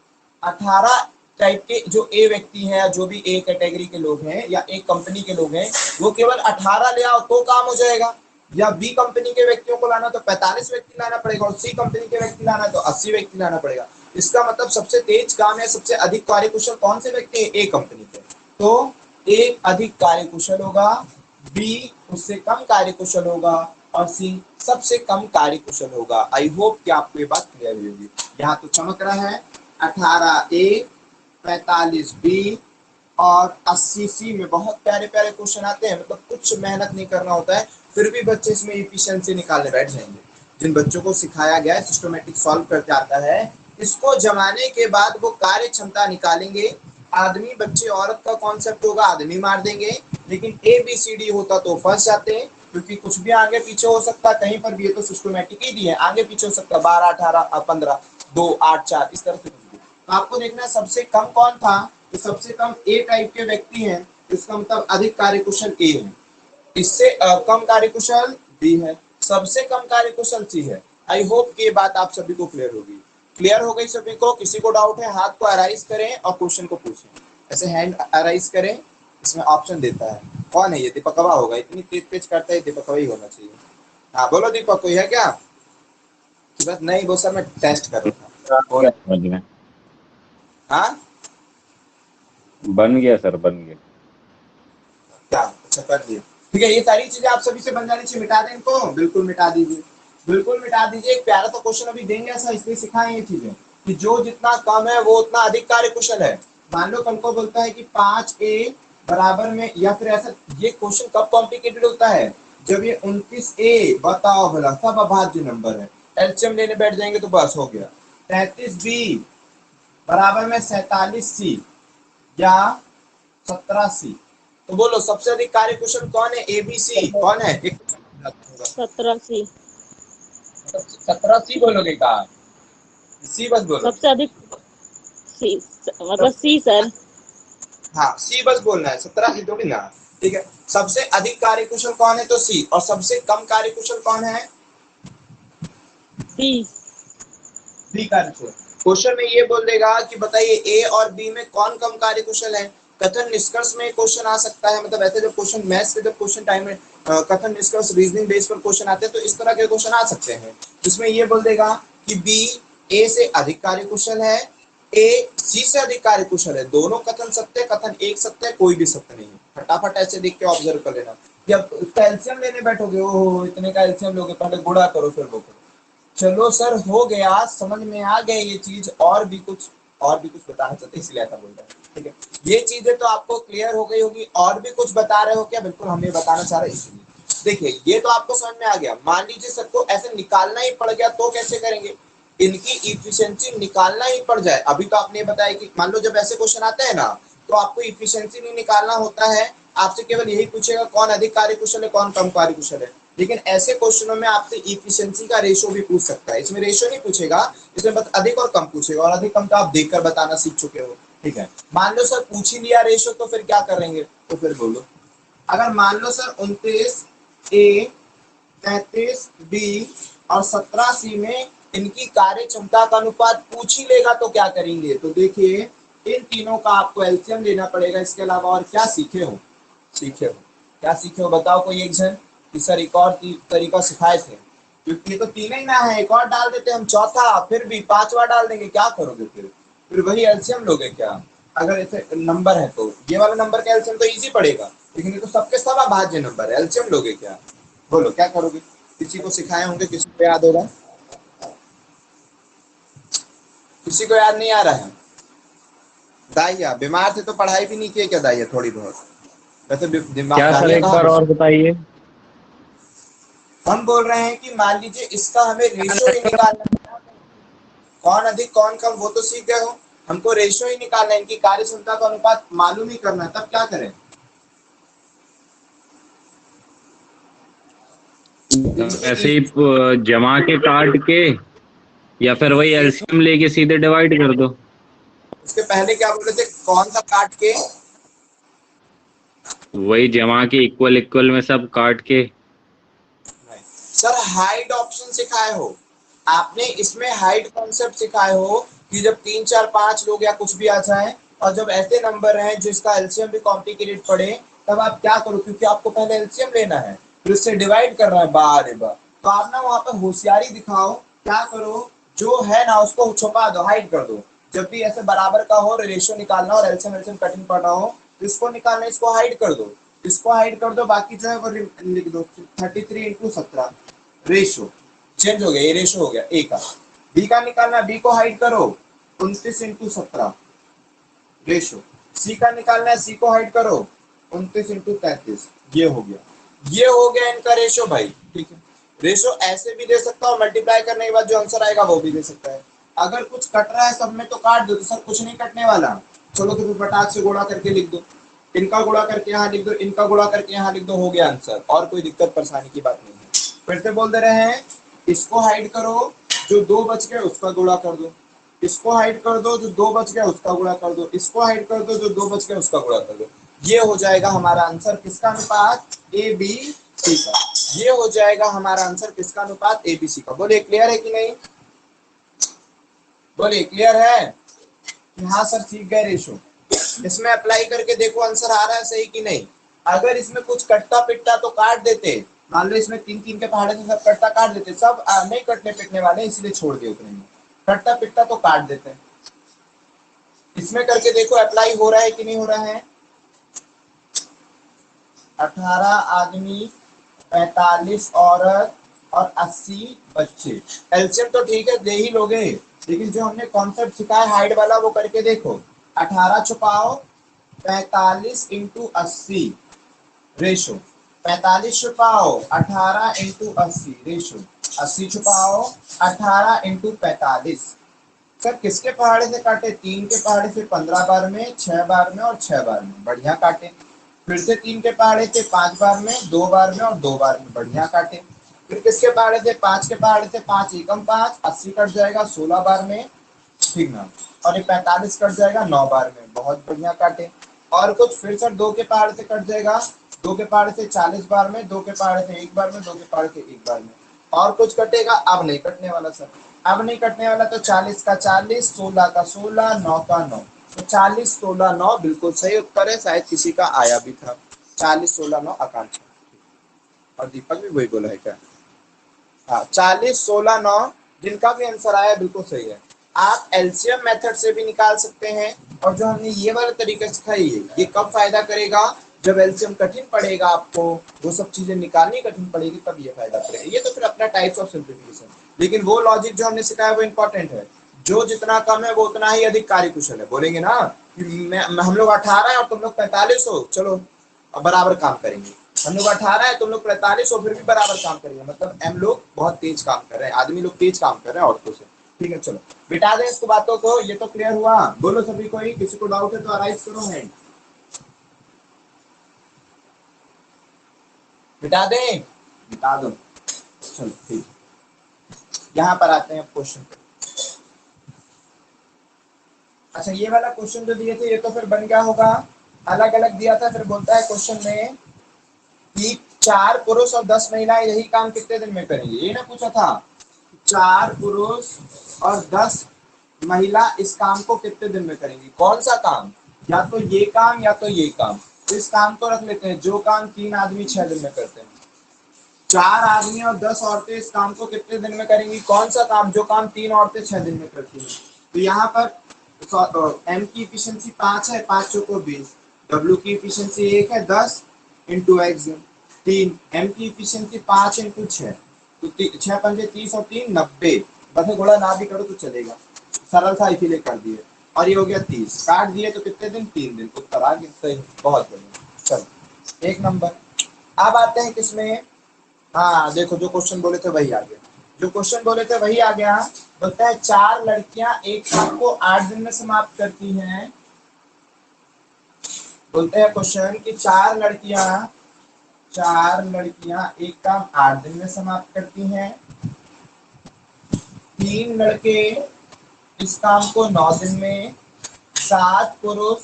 18 टाइप के जो ए व्यक्ति हैं या जो भी ए कैटेगरी के लोग हैं या एक कंपनी के लोग हैं, वो केवल 18 ले आओ तो काम हो जाएगा, या बी कंपनी के व्यक्तियों को लाना तो 45 व्यक्ति लाना पड़ेगा और सी कंपनी के व्यक्ति लाना तो 80 व्यक्ति लाना पड़ेगा। इसका मतलब सबसे तेज काम है, सबसे अधिक कार्यकुशल कौन से व्यक्ति है? ए कंपनी के। तो ए अधिक कार्यकुशल होगा, बी उससे कम कार्यकुशल होगा और सी सबसे कम कार्यकुशल होगा। आई होप कि आपको ये बात क्लियर हुई होगी। यहाँ तो चमक रहा है 18 ए 45 बी और 80 सी में बहुत प्यारे प्यारे क्वेश्चन आते हैं, मतलब कुछ मेहनत नहीं करना होता है, फिर भी बच्चे इसमें इफिशिएंसी निकालने बैठ जाएंगे। जिन बच्चों को सिखाया गया है, सिस्टमैटिक सॉल्व करके आता है, इसको जमाने के बाद वो कार्य क्षमता निकालेंगे। आदमी बच्चे औरत का कॉन्सेप्ट होगा, आदमी मार देंगे, लेकिन ए बी सी डी होता तो फंस जाते हैं, क्योंकि कुछ भी आगे पीछे हो सकता है, कहीं पर भी ये तो सिस्टमैटिक ही दी है, आगे पीछे हो सकता है 12 18 15 2 8 4 इस तरह से। तो आपको देखना है सबसे कम कौन था, तो सबसे कम ए टाइप के व्यक्ति हैं, इसका मतलब अधिक कार्यकुशल ए है, इससे कम कार्यकुशल बी है, सबसे कम कार्यकुशल सी है। आई होप कि ये बात आप सभी को क्लियर होगी। क्लियर हो गई सभी को? किसी को डाउट है हाथ को अराइज करें और क्वेश्चन को पूछें। ऐसे हैंड अराइज करें, इसमें ऑप्शन देता है। कौन है ये? दीपकवा होगा, इतनी तेज तेज करता है, दीपकवा ही होना चाहिए। हाँ बोलो दीपक, कोई है क्या? बस नहीं, वो सर मैं टेस्ट कर रहा था। और समझ में हाँ बन गया सर, बन गया। क्या? अच्छा कर दिए, ठीक है। ये सारी चीजें आप सभी से बन जानी चाहिए। मिटा दें इनको, बिल्कुल मिटा दीजिए, बिल्कुल मिटा दीजिए। एक प्यारा तो क्वेश्चन अभी देंगे ऐसा, इसलिए सिखाएं ये चीजें कि जो जितना कम है वो उतना अधिक कार्यकुशल है। मान लो कल को बोलता है कि 5 ए बराबर में, या फिर ऐसा, ये क्वेश्चन कब कॉम्प्लिकेटेड होता है? जब ये 29 ए, बताओ भला, सब अभाज्य नंबर है, एलसीएम लेने बैठ जाएंगे तो बस हो गया। 33 बी बराबर में 47 सी या 17 सी, तो बोलो सबसे अधिक कार्यकुशल कौन है? ए बी सी कौन है? एक 17 17 सी बोलोगे का? सी बस बोलो। सबसे अधिक सी, मतलब सी सर। हाँ सी बस बोलना है, 17 सी थोड़ी ना। ठीक है, सबसे अधिक कार्यकुशल कौन है? तो सी। और सबसे कम कार्यकुशल कौन है? डी। बी कार्यकुशल। क्वेश्चन में ये बोल देगा कि बताइए ए और बी में कौन कम कार्यकुशल है। कथन निष्कर्ष में क्वेश्चन आ सकता है, मतलब ऐसे जब क्वेश्चन मैथ्स के जब क्वेश्चन टाइम में कथन निष्कर्ष रीजनिंग बेस पर क्वेश्चन आते हैं, तो इस तरह के क्वेश्चन आ सकते हैं, जिसमें ये बोल देगा कि बी ए से अधिक कार्यकुशल है, ए सी से अधिक कार्यकुशल है। दोनों कथन सत्य, कथन एक सत्य है, कोई भी सत्य नहीं है। फटाफट ऐसे देख के ऑब्जर्व कर लेना। जब कैल्शियम लेने बैठोगे, ओहो इतने कैल्शियम लोगे, पहले गुणा करो फिर वो करो। चलो सर हो गया, समझ में आ गए ये चीज, और भी कुछ बताना चाहते इसलिए ऐसा बोल रहे हैं। ठीक है, ये चीजें तो आपको क्लियर हो गई होगी। और भी कुछ बता रहे हो क्या? बिल्कुल हमें बताना चाह रहे इसलिए। देखिए ये तो आपको समझ में आ गया। मान लीजिए सर को ऐसे निकालना ही पड़ गया तो कैसे करेंगे? इनकी इफिशियंसी निकालना ही पड़ जाए। अभी तो आपने बताया कि मान लो जब ऐसे क्वेश्चन आते हैं ना, तो आपको इफिशियंसी नहीं निकालना होता है, आपसे केवल यही पूछेगा कौन अधिक कार्यकुशल है, कौन कम कार्यकुशल है। लेकिन ऐसे क्वेश्चनों में आपसे इफिशियंसी का रेशो भी पूछ सकता है। इसमें रेशो नहीं पूछेगा, इसमें बस अधिक और कम पूछेगा, और अधिक कम तो आप देखकर बताना सीख चुके हो। ठीक है, मान लो सर पूछ ही लिया रेशो, तो फिर क्या करेंगे? तो फिर बोलो, अगर मान लो सर 29 ए 33 बी और 17 सी में इनकी कार्य क्षमता का अनुपात पूछ ही लेगा तो क्या करेंगे? तो देखिए इन तीनों का आपको एलसीएम लेना पड़ेगा। इसके अलावा और क्या सीखे हो? क्या सीखे हो बताओ कोई एक जन कि सर एक और तरीका सिखाए थे क्योंकि ये तो तीन ही ना है, एक और डाल देते हम चौथा, फिर भी पांचवा डाल देंगे, क्या करोगे फिर वही एलसीएम लोगे क्या? अगर ऐसे नंबर है तो ये वाला नंबर का एलसीएम तो इजी पड़ेगा, लेकिन ये तो सबके सब अभाज्य नंबर है, एलसीएम लोगे क्या? बोलो क्या करोगे? किसी को सिखाए होंगे, किसी को याद होगा? किसी को याद नहीं आ रहा है? दाइया बीमार थे तो पढ़ाई भी नहीं की क्या दाइया? थोड़ी बहुत वैसे क्या सर, एक बार और बताइए। हम बोल रहे हैं कि मान लीजिए इसका हमें रेशो ही निकालना है, कौन अधिक कौन कम वो तो सीख गए हो, हमको रेशो ही निकालना है, इनकी कार्य क्षमता का अनुपात मालूम ही करना है, तब क्या करें? ऐसे ही जमा के काट के या फिर वही एलसीएम लेके सीधे डिवाइड कर दो। उसके पहले क्या बोल रहे थे, कौन सा काट के? वही जमा के इक्वल इक्वल में सब काट के। सर हाइड ऑप्शन सिखाए हो आपने, इसमें हाइड कॉन्सेप्ट सिखाए हो कि जब 3 4 5 लोग या कुछ भी आ जाए और जब ऐसे नंबर हैं जिसका एलसीएम भी कॉम्प्लिकेटेड पड़े, तब आप क्या करो, क्योंकि आपको पहले एलसीएम लेना है फिर उससे डिवाइड करना है बार बार, तो आप ना वहां पर होशियारी दिखाओ, क्या करो जो है ना उसको छुपा दो, हाइड कर दो। जब भी ऐसे बराबर का हो, रेशियो निकालना और एलसीएम एलसीएम कटिंग पढ़ना हो, इसको निकालना, इसको हाइड कर दो, इसको हाइड कर दो, बाकी जो है वो लिख दो 33 × 17 रेशो चेंज हो गया, ये रेशो हो गया ए का। बी का निकालना, बी को हाइड करो 29 × 17 रेशो। सी का निकालना है, सी को हाइड करो 29 × 33, ये हो गया, ये हो गया इनका रेशो भाई। ठीक है, रेशो ऐसे भी दे सकता हूँ, मल्टीप्लाई करने के बाद जो आंसर आएगा वो भी दे सकता है। अगर कुछ कट रहा है सब में तो काट दो, तो सर कुछ नहीं कटने वाला, चलो तो फिर फटाक से गुणा करके लिख दो, इनका गुणा करके यहाँ लिख दो, इनका गुणा करके यहाँ लिख दो, हो गया आंसर, और कोई दिक्कत परेशानी की बात नहीं है। फिर से बोल दे रहे हैं, इसको हाइड करो, जो 2 बच गए उसका गुणा कर दो, इसको हाइड कर दो, जो 2 बच गए उसका गुणा कर दो, इसको हाइड कर दो, जो 2 बच गए उसका गुणा कर दो, ये हो जाएगा हमारा आंसर किसका अनुपात, ए बी सी का। ये हो जाएगा हमारा आंसर किसका अनुपात, ए बी सी का। बोलिए क्लियर है कि नहीं? बोलिए क्लियर है? हाँ सर सीख गए रेशो। इसमें अप्लाई करके देखो आंसर आ रहा है सही कि नहीं। अगर इसमें कुछ कट्टा पिट्टा तो काट देते, मान लो इसमें 3 3 के पहाड़े से सब कट्टा काट देते, सब नहीं कटने पिटने वाले इसलिए छोड़ दिए उतने में, कट्टा पिट्टा तो काट देते। इसमें करके देखो अप्लाई हो रहा है कि नहीं हो रहा है। 18 आदमी, 45 औरत और 80 बच्चे, एलसीएम तो ठीक है दे ही लोगे, लेकिन जो हमने कॉन्सेप्ट सिखाया हाइड वाला वो करके देखो। 18 छुपाओ 45 × 80 रेशो, 45 छुपाओ 18 × 80 रेशो, 80 छुपाओ 18 × 45। सर किसके पहाड़े से काटे, 3 के पहाड़े से 15 बार में, 6 बार में और 6 बार में, बढ़िया काटे। फिर से 3 के पहाड़े से 5 बार में, 2 बार में और 2 बार में, बढ़िया काटे। फिर किसके पहाड़े से, 5 के पहाड़े से 5 एकम 5, 80 कट जाएगा 16 बार में, ठीक ना, और ये 45 कट जाएगा 9 बार में, बहुत बढ़िया काटे। और कुछ फिर सर 2 के पहाड़े से कट जाएगा, 2 के पहाड़े से 40 बार में, 2 के पहाड़े से 1 बार में, 2 के पहाड़े से 1 बार में, और कुछ कटेगा, अब नहीं कटने वाला सर, अब नहीं कटने वाला। तो 40 का 40, 16 का 16, 9 का 9, तो 40 16 9 बिल्कुल सही उत्तर है, शायद किसी का आया भी था 40 16 9 आकांक्षा, और दीपक भी वही बोला है क्या? हाँ 40 16 9 जिनका भी आंसर आया बिल्कुल सही है। आप एलसीएम मेथड से भी निकाल सकते हैं, और जो हमने ये वाला तरीका सिखाई है ये कब फायदा करेगा, जब एलसीएम कठिन पड़ेगा, आपको वो सब चीजें निकालनी कठिन पड़ेगी, तब ये फायदा करेगा। ये तो फिर अपना टाइप्स ऑफ सिंप्लीफिकेशन, लेकिन वो लॉजिक जो हमने सिखाया वो इंपॉर्टेंट है, जो जितना कम है वो उतना ही अधिक कार्यकुशल है। बोलेंगे ना कि हम लोग 18 है और तुम लोग 45 हो, चलो अब बराबर काम करेंगे, हम लोग 18 है तुम लोग 45 हो, फिर भी बराबर काम करेंगे, मतलब हम लोग बहुत तेज काम कर रहे हैं, आदमी लोग तेज काम कर रहे हैं औरतों से। ठीक है चलो बिटा दें इसको बातों को, ये तो क्लियर हुआ। बोलो सभी को, ही किसी को डाउट है तो अराइज करो हैंड, बिटा दें, बिटा दो, चलो ठीक। यहाँ पर आते हैं क्वेश्चन। अच्छा ये वाला क्वेश्चन जो दिए थे ये तो फिर बन गया होगा, अलग अलग दिया था, फिर बोलता है क्वेश्चन में कि 4 पुरुष और 10 महिलाएं यही काम कितने दिन में करेंगे, ये ना पूछा था, 4 पुरुष और 10 महिला इस काम को कितने दिन में करेंगी। कौन सा काम, या तो ये काम या तो ये काम, तो इस काम को रख लेते हैं, जो काम 3 आदमी 6 दिन में करते हैं। 4 आदमी और 10 औरतें इस काम को कितने दिन में करेंगी? कौन सा काम? जो काम 3 औरतें 6 दिन में करती हैं। तो यहाँ पर एम की इफिशियंसी 5 है, 5 चौको 20, डब्ल्यू की इफिशियंसी 1 है, 10 इंटू एक्स 3, एम की इफिशियंसी 5 इंटू 6, तो 6 पंजे 30 और 3 90, बस घोड़ा ना भी करो तो चलेगा, सरल था इसीलिए कर दिए। और ये हो गया 30, काट दिए तो कितने दिन? 3 दिन। उत्तर आ गया सही, बहुत बढ़िया। चलो 1 नंबर। अब आते हैं किसमें? हाँ देखो, जो क्वेश्चन बोले थे वही आ गया, जो क्वेश्चन बोले थे वही आ गया। बोलता है 4 लड़कियां एक काम को 8 दिन में समाप्त करती हैं। बोलते हैं क्वेश्चन कि 4 लड़कियां एक काम 8 दिन में समाप्त करती हैं, 3 लड़के इस काम को 9 दिन में, 7 पुरुष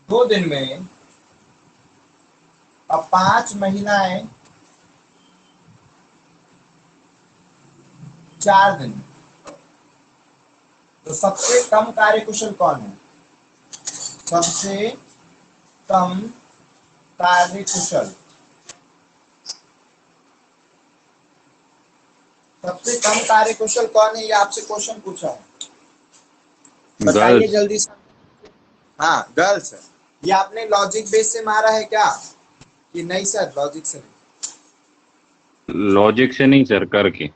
2 दिन में और 5 महिलाएं 4 दिन में। तो सबसे कम कार्यकुशल कौन है? सबसे कम कार्यकुशल, सबसे कम कार्यकुशल कौन है? ये आपसे क्वेश्चन पूछा है, बताइए गर्ल्स। जल्दी से। हाँ गर्ल्स है। ये आपने लॉजिक बेस से मारा है क्या कि नहीं सर? लॉजिक से नहीं। लॉजिक से नहीं सर, करके।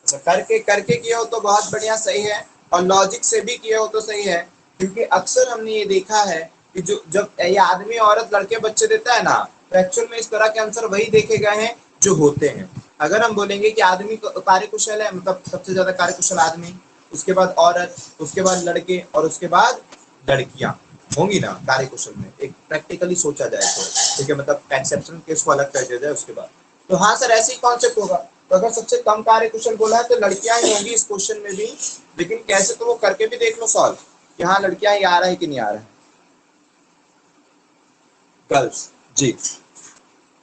अच्छा, करके करके किए हो तो बहुत बढ़िया, सही है। और लॉजिक से भी किए हो तो सही है, क्योंकि अक्सर हमने ये देखा है कि जो जब ये आदमी औरत लड़के बच्चे देता है ना, तो एक्चुअल में इस तरह के आंसर वही देखे गए हैं जो होते हैं। अगर हम बोलेंगे कि आदमी कार्यकुशल है, मतलब सबसे ज्यादा कार्यकुशल आदमी, उसके बाद औरत, उसके बाद लड़के और उसके बाद लड़कियां होंगी ना कार्यकुशल में, एक प्रैक्टिकली सोचा जाए तो, ठीक है, मतलब एक्सेप्शन केस को अलग कर दिया जाए उसके बाद, तो हाँ सर ऐसे ही कॉन्सेप्ट होगा। तो अगर सबसे कम कार्यकुशल बोला है तो लड़कियां ही होंगी इस क्वेश्चन में भी, लेकिन कैसे, तो वो करके भी देख लो सॉल्व कि हाँ लड़कियां ही आ रहा है कि नहीं आ रहा है। गर्ल्स जी।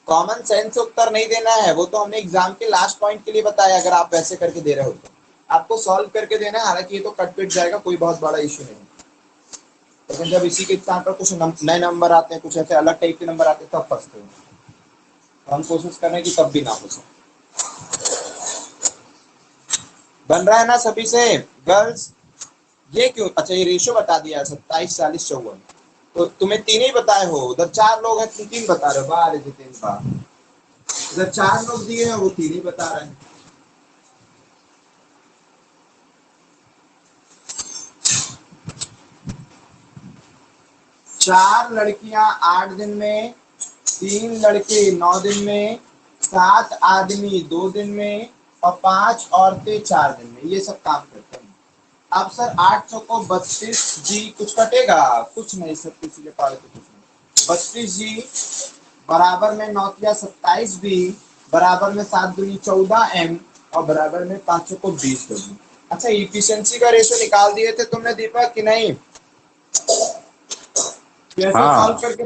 कॉमन सेंस से उत्तर नहीं देना है, वो तो हमने एग्जाम के लास्ट पॉइंट के लिए बताया, अगर आप वैसे करके दे रहे हो तो आपको सॉल्व करके देना है। हालांकि ये तो कट पिट जाएगा, कोई बहुत बड़ा इश्यू नहीं, लेकिन जब इसी के स्थान पर कुछ नए नंबर आते हैं, कुछ ऐसे अलग टाइप के नंबर आते हैं, तब फंसते हैं। हम कोशिश कर रहे हैं कि तब भी ना हो सके। बन रहा है ना सभी से? गर्ल्स ये क्यों? अच्छा ये रेशियो बता दिया है 27, 40, 54, तो तुम्हें 3 ही बताए हो, उधर 4 लोग हैं, तुम 3 बता रहे हो। वाह रे जितेंद्र वाह, इधर 4 लोग दिए हैं, वो 3 ही बता रहे हैं। चार लड़कियां 8 दिन में, 3 लड़के 9 दिन में, 7 आदमी 2 दिन में और 5 औरतें 4 दिन में, ये सब काम करते हैं। अब सर 8 चौको 32 जी, कुछ कटेगा? कुछ नहीं सर, किसी के पास तो कुछ नहीं। 32 जी बराबर में 9 या 27 बी बराबर में 7 दूनी 14 एम और बराबर में 5 चौको 20 डब्ल्यू। अच्छा इफिशियंसी का रेशो निकाल दिए थे तुमने दीपक कि नहीं? कैसे सॉल्व हाँ। करके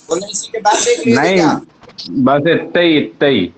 बोलने, इसी के बाद देख लिए थे नहीं, क्या? बस इतना ही, इतना ही।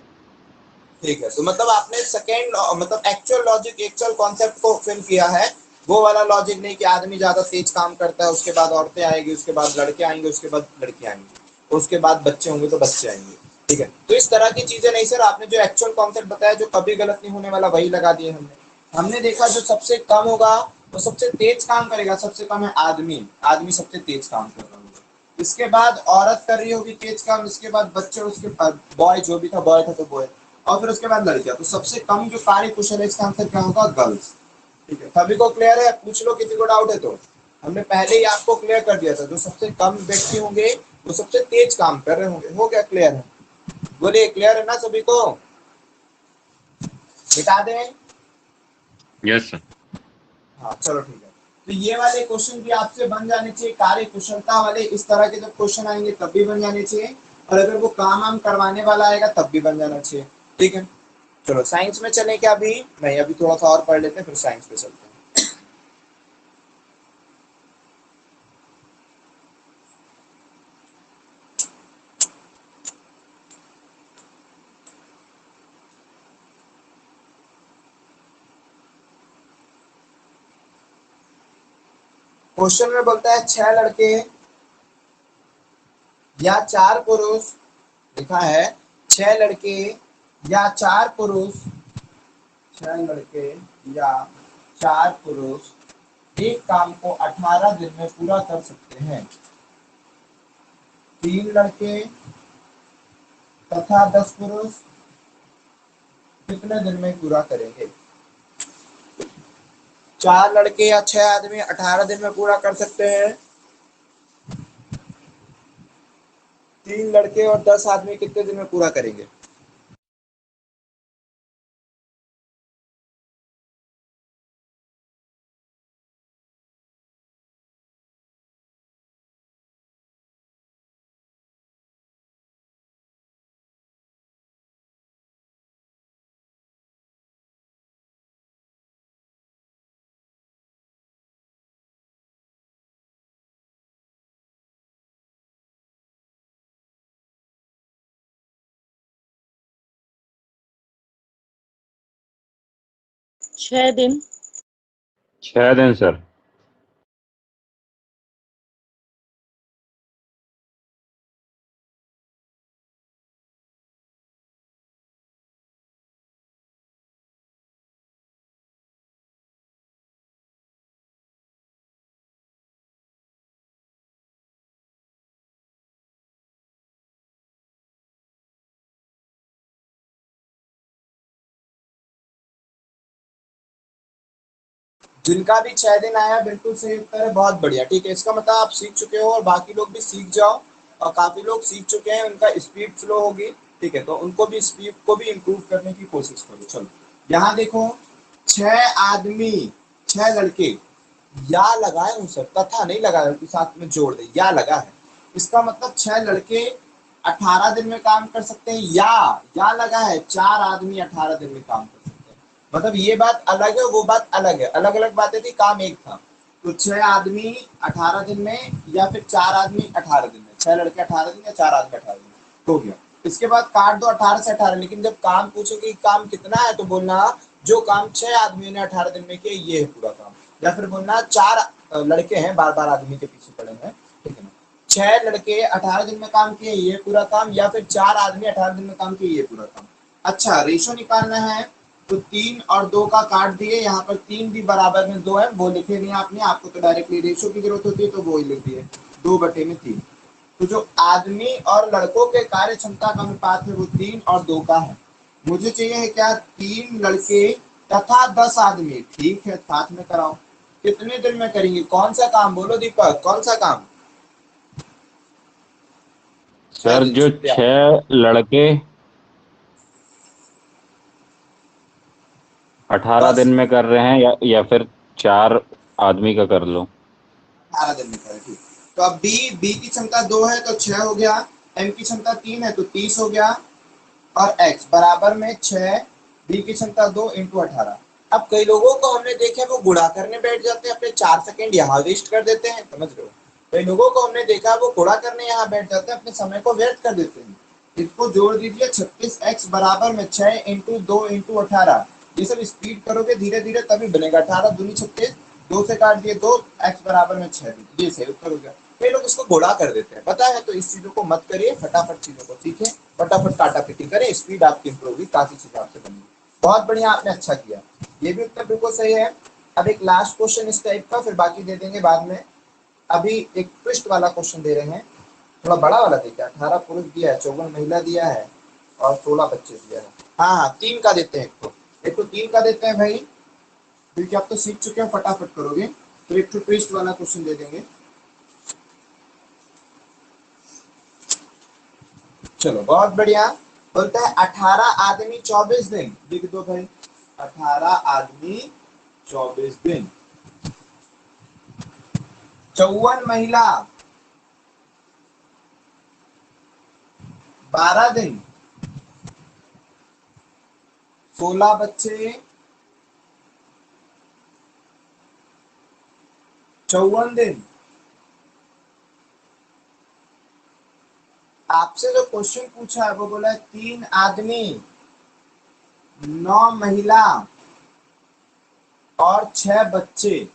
ठीक है, तो मतलब आपने सेकेंड, मतलब एक्चुअल लॉजिक, एक्चुअल कॉन्सेप्ट को फिल किया है, वो वाला लॉजिक नहीं कि आदमी ज्यादा तेज काम करता है, उसके बाद औरतें आएंगी, उसके बाद लड़के आएंगे, उसके बाद लड़कियां आएंगी, उसके बाद बच्चे होंगे तो बच्चे आएंगे। ठीक है, तो इस तरह की चीजें नहीं सर, आपने जो एक्चुअल कॉन्सेप्ट बताया, जो कभी गलत नहीं होने वाला, वही लगा दिए हमने। हमने देखा जो सबसे कम होगा वो सबसे तेज काम करेगा, सबसे कम है आदमी, आदमी सबसे तेज काम कर रहा होगा, इसके बाद औरत कर रही होगी तेज काम, इसके बाद बच्चे, उसके बाद बॉय, जो भी था बॉय था तो बॉय, और फिर उसके बाद लड़कियां। तो सबसे कम जो कार्य कुशल है, इसका आंसर क्या होगा? गर्ल्स। ठीक है, सभी को क्लियर है? पूछ लो किसी को डाउट है तो। हमने पहले ही आपको क्लियर कर दिया था, जो सबसे कम व्यक्ति होंगे वो सबसे तेज काम कर रहे होंगे। हो गया क्लियर है? बोलिए क्लियर है ना सभी को? मिटा दें? Yes sir. हाँ चलो ठीक है। तो ये वाले क्वेश्चन भी आपसे बन जाने चाहिए, कार्य कुशलता वाले, इस तरह के जब क्वेश्चन आएंगे तब भी बन जाने चाहिए, और अगर वो काम वाम करवाने वाला आएगा तब भी बन जाना चाहिए। ठीक है, चलो साइंस में चले क्या? अभी नहीं, अभी थोड़ा सा और पढ़ लेते हैं फिर साइंस पे चलते हैं। क्वेश्चन में बोलता है 6 लड़के या 4 पुरुष लिखा है 6 लड़के या 4 पुरुष, 6 लड़के या 4 पुरुष एक काम को 18 दिन में पूरा कर सकते हैं। 3 लड़के तथा 10 पुरुष कितने दिन में पूरा करेंगे? 4 लड़के या 6 आदमी 18 दिन में पूरा कर सकते हैं। 3 लड़के और 10 आदमी कितने दिन में पूरा करेंगे? छह दिन 6 दिन सर। जिनका भी 6 दिन आया बिल्कुल सही उत्तर है, बहुत बढ़िया। ठीक है, इसका मतलब आप सीख चुके हो और बाकी लोग भी सीख जाओ, और काफी लोग सीख चुके हैं, उनका स्पीड स्लो होगी। ठीक है, तो उनको भी स्पीड को भी इम्प्रूव करने की कोशिश करो। चलो यहाँ देखो, 6 आदमी 6 लड़के, या लगाए हूँ सर, तथा नहीं लगाया, साथ में जोड़ दे, या लगा है। इसका मतलब 6 लड़के 18 दिन में काम कर सकते हैं, या लगा है 4 आदमी 18 दिन में काम कर सकते हैं। मतलब ये बात अलग है, वो बात अलग है, अलग अलग बातें थी, काम एक था। तो 6 आदमी 18 दिन में, या फिर 4 आदमी 18 दिन में, 6 लड़के 18 दिन या 4 आदमी 18 दिन में, हो गया। इसके बाद काट दो 18 से 18, लेकिन जब काम पूछोगे काम कितना है तो बोलना जो काम 6 आदमियों ने 18 दिन में किया ये है पूरा काम, या फिर बोलना 4 लड़के हैं, बार बार आदमी के पीछे पड़े हैं। ठीक है ना, 6 लड़के 18 दिन में काम किए ये पूरा काम, या फिर 4 आदमी 18 दिन में काम किए ये पूरा काम। अच्छा, रेशो निकालना है तो 3 और 2 का काट दिए, यहाँ पर 3 भी बराबर में 2 है, वो लिखे नहीं आपने, आपको तो डायरेक्टली रेशो की जरूरत होती है तो वो ही लिख दिए, 2/3। तो जो आदमी और लड़कों के कार्य क्षमता का अनुपात है वो 3 और 2 का है। मुझे चाहिए है क्या? 3 लड़के तथा 10 आदमी। ठीक है, साथ में कराओ। कितने दिन में करेंगे? कौन सा काम बोलो दीपक, कौन सा काम? सर जो 6 लड़के 18 10 दिन में कर रहे हैं, या फिर 4 आदमी का कर लो। 18 दिन में करें, ठीक। तो अब बी की क्षमता 2 है तो 6 हो गया, एम की क्षमता 3 है तो 30 हो गया, और x बराबर में 6, बी की क्षमता 2 इंटू 18। अब कई लोगों को हमने देखा वो गुणा करने बैठ जाते हैं, अपने 4 सेकंड यहाँ वेस्ट कर देते हैं, समझ रहे हो? कई लोगों को हमने देखा वो गुणा करने यहाँ बैठ जाते हैं, अपने समय को व्यर्थ कर देते हैं। इसको जोड़ दीजिए, 36x बराबर में 6 इंटू 2 इंटू 18। ये सब स्पीड करोगे धीरे धीरे तभी बनेगा। 18 दूनी 36, 2 से काट दिए 2, x बराबर में 6। ये सही उत्तर हो गया। कई लोग इसको गुणा कर देते हैं, पता है, तो इस चीजों को मत करिए, फटाफट चीजों को सीखें, फटाफट काटा पिटी करें, स्पीड आपकी इंप्रूव होगी, काफी चीजें आपसे बनेगी। बहुत बढ़िया, आपने अच्छा किया, ये भी उत्तर बिल्कुल सही है। अब एक लास्ट क्वेश्चन इस टाइप का, फिर बाकी दे देंगे बाद में। अभी एक ट्विस्ट वाला क्वेश्चन दे रहे हैं, थोड़ा बड़ा वाला देखिए। 18 पुरुष दिया है, 54 महिला दिया है, और 16 बच्चे दिया है। हाँ, 3 का देते हैं, एक तो 3 का देते हैं भाई, क्योंकि आप तो सीख चुके हैं, फटाफट करोगे। तो एक तो ट्विस्ट वाला क्वेश्चन दे देंगे। चलो बहुत बढ़िया। बोलता है 18 आदमी 24 दिन, लिख दो भाई, 18 आदमी 24 दिन, 54 महिला 12 दिन, 16 बच्चे 54 दिन। आपसे जो क्वेश्चन पूछा है वो बोला है 3 आदमी 9 महिला और 6 बच्चे।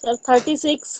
सर 36।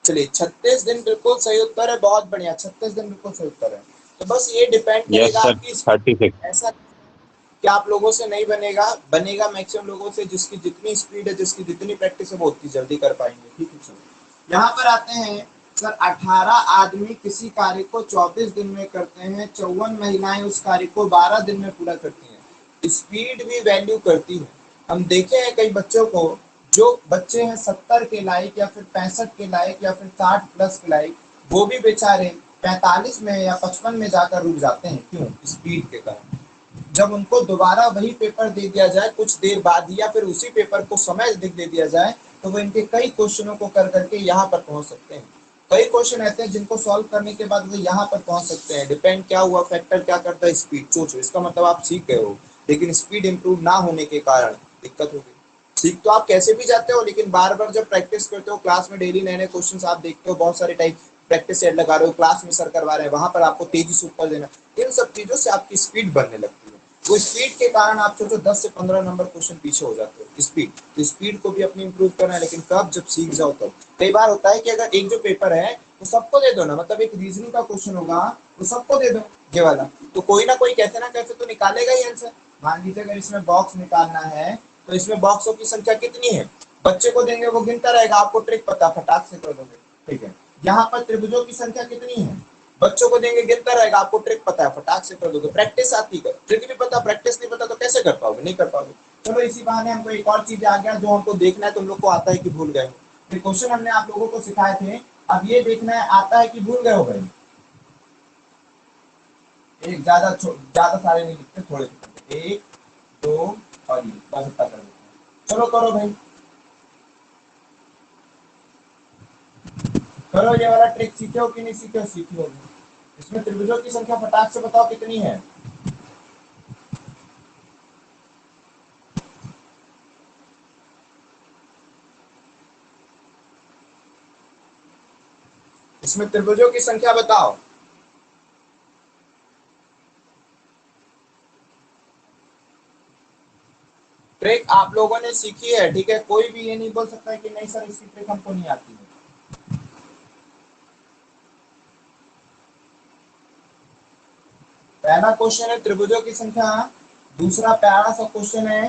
चलिए 36 दिन बिल्कुल सही उत्तर है, बहुत बढ़िया, 36 दिन बिल्कुल सही उत्तर है। तो बस ये डिपेंड यस करेगा सर, आपकी, 36। ऐसा कि आप लोगों से नहीं बनेगा, बनेगा मैक्सिमम लोगों से जिसकी जितनी स्पीड है, जिसकी जितनी प्रैक्टिस है वो उतनी जल्दी कर पाएंगे। ठीक है सर, यहाँ पर आते हैं सर। 18 आदमी किसी कार्य को 24 दिन में करते हैं, 54 महिलाएं उस कार्य को 12 दिन में पूरा करती हैं। स्पीड भी वैल्यू करती है। हम देखे हैं कई बच्चों को, जो बच्चे हैं 70 के लायक या फिर 65 के लायक या फिर 60 प्लस के लायक, वो भी बेचारे 45 में या 55 में जाकर रुक जाते हैं। क्यों? स्पीड के कारण। जब उनको दोबारा वही पेपर दे दिया जाए कुछ देर बाद ही, या फिर उसी पेपर को समय दे दिया जाए, तो वो इनके कई क्वेश्चनों को कर करके यहाँ पर पहुंच सकते हैं। कई क्वेश्चन ऐसे हैं जिनको सॉल्व करने के बाद वो यहाँ पर पहुंच सकते हैं। डिपेंड क्या हुआ, फैक्टर क्या करता है? स्पीड। सोचो, इसका मतलब आप सीख गए हो, लेकिन स्पीड इंप्रूव ना होने के कारण दिक्कत हो गई। सीख तो आप कैसे भी जाते हो, लेकिन बार बार जब प्रैक्टिस करते हो, क्लास में डेली नए नए क्वेश्चन आप देखते हो, बहुत सारे टाइप प्रैक्टिस सेट लगा रहे हो, क्लास में सर करवा रहे हैं, वहां पर आपको तेजी से उत्तर देना, इन सब चीजों से आपकी स्पीड बढ़ने लगती है। वो स्पीड के कारण आप सोचो 10 से 15 नंबर क्वेश्चन पीछे हो जाते हो। स्पीड, तो स्पीड को भी अपनी इंप्रूव करना है, लेकिन कब? जब सीख जाओ तब। कई बार होता है कि अगर एक जो पेपर है तो सबको दे दो ना, मतलब एक रीजनिंग का क्वेश्चन होगा तो सबको दे दो ये वाला, तो कोई ना कोई कैसे ना कैसे तो निकालेगा ही आंसर। मान लीजिए अगर इसमें बॉक्स निकालना है, तो इसमें बॉक्सों की संख्या कितनी है, बच्चे को देंगे वो गिनता रहेगा, आपको ट्रिक पता, फटाक से कर दोगे। ठीक है, यहाँ पर त्रिभुजों की संख्या कितनी है, बच्चों को देंगे गिनता रहेगा, आपको ट्रिक पता है, फटाक से कर दोगे। प्रैक्टिस आती है, ट्रिक भी पता, प्रैक्टिस नहीं पता तो कैसे कर पाओगे? नहीं कर पाओगे। चलो इसी बहाने हमको एक और चीज आ गया जो हमको देखना है, तुम लोग को आता है कि भूल गए हो। ये क्वेश्चन हमने आप लोगों को सिखाए थे, अब ये देखना है आता है कि भूल गए हो भाई। एक ज्यादा सारे नहीं लिखते, थोड़े लिखते, 1 2 और ये बस इतना कर देते हैं। चलो करो भाई, करो ये वाला ट्रिक। सीखे हो कि नहीं सीखे हो? सीखे हो। इसमें त्रिभुजों की संख्या फटाक से बताओ कितनी है। इसमें त्रिभुजों की संख्या बताओ। ट्रिक आप लोगों ने सीखी है, ठीक है, कोई भी ये नहीं बोल सकता है कि नहीं सर इसकी ट्रिक हमको नहीं आती है। पहला क्वेश्चन है त्रिभुजों की संख्या। दूसरा प्यारा सा क्वेश्चन है,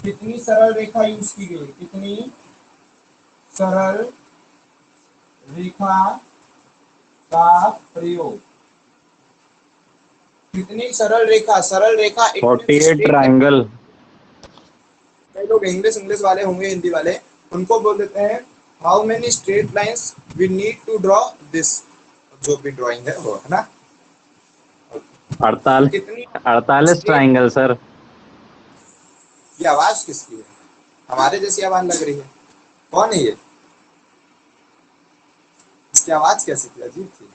कितनी सरल रेखा यूज की गई, कितनी सरल रेखा का प्रयोग, कितनी सरल रेखा। सरल रेखा it means 48 straight line. Triangle. कई लोग इंग्लिश वाले होंगे, हिंदी वाले, उनको बोल देते हैं how many straight lines we need to draw this, जो भी ड्राइंग है वो, है ना। तो 48, कितनी 48 स्ट्रेट। Triangle sir. ये आवाज किसकी है? हमारे जैसी आवाज लग रही है। कौन है ये? इसकी आवाज कैसी थी? अजीब थी।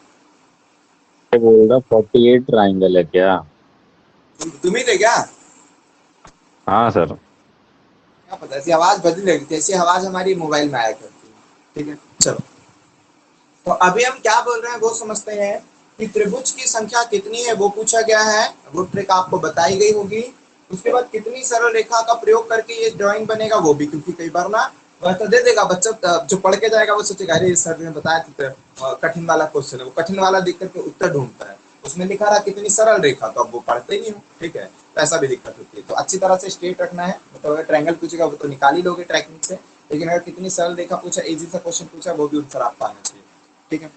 बोल रहा 48 ट्राइंगल है क्या? तुम ही थे क्या? हाँ सर। क्या पता, ऐसी आवाज बदली लगी थी, ऐसी आवाज हमारी मोबाइल में आया करती है। ठीक है, चलो। तो अभी हम क्या बोल रहे हैं वो समझते हैं कि त्रिभुज की संख्या कितनी है वो पूछा गया है, वो ट्रिक आपको बताई गई होगी। उसके बाद कितनी सरल रेखा का प्रयोग करके ये ड्राइंग बनेगा वो भी, क्योंकि कई बार ना वह तो दे देगा बच्चा, जो पढ़ के जाएगा वो सोचेगा अरे सर ने बताया था कठिन वाला क्वेश्चन है, वो कठिन वाला देख करके उत्तर ढूंढता है, उसमें लिखा रहा कितनी सरल रेखा, तो अब वो पढ़ते ही नहीं हो। ठीक है, तो ऐसा भी दिक्कत होती है। तो अच्छी तरह से स्ट्रेट रखना है, मतलब अगर ट्रायंगल पूछेगा वो तो निकाल ही लोगे ट्रैकिंग से, लेकिन अगर कितनी सरल रेखा पूछा, इजी सा क्वेश्चन पूछा, वो भी उत्तर आपका आना चाहिए। ठीक है,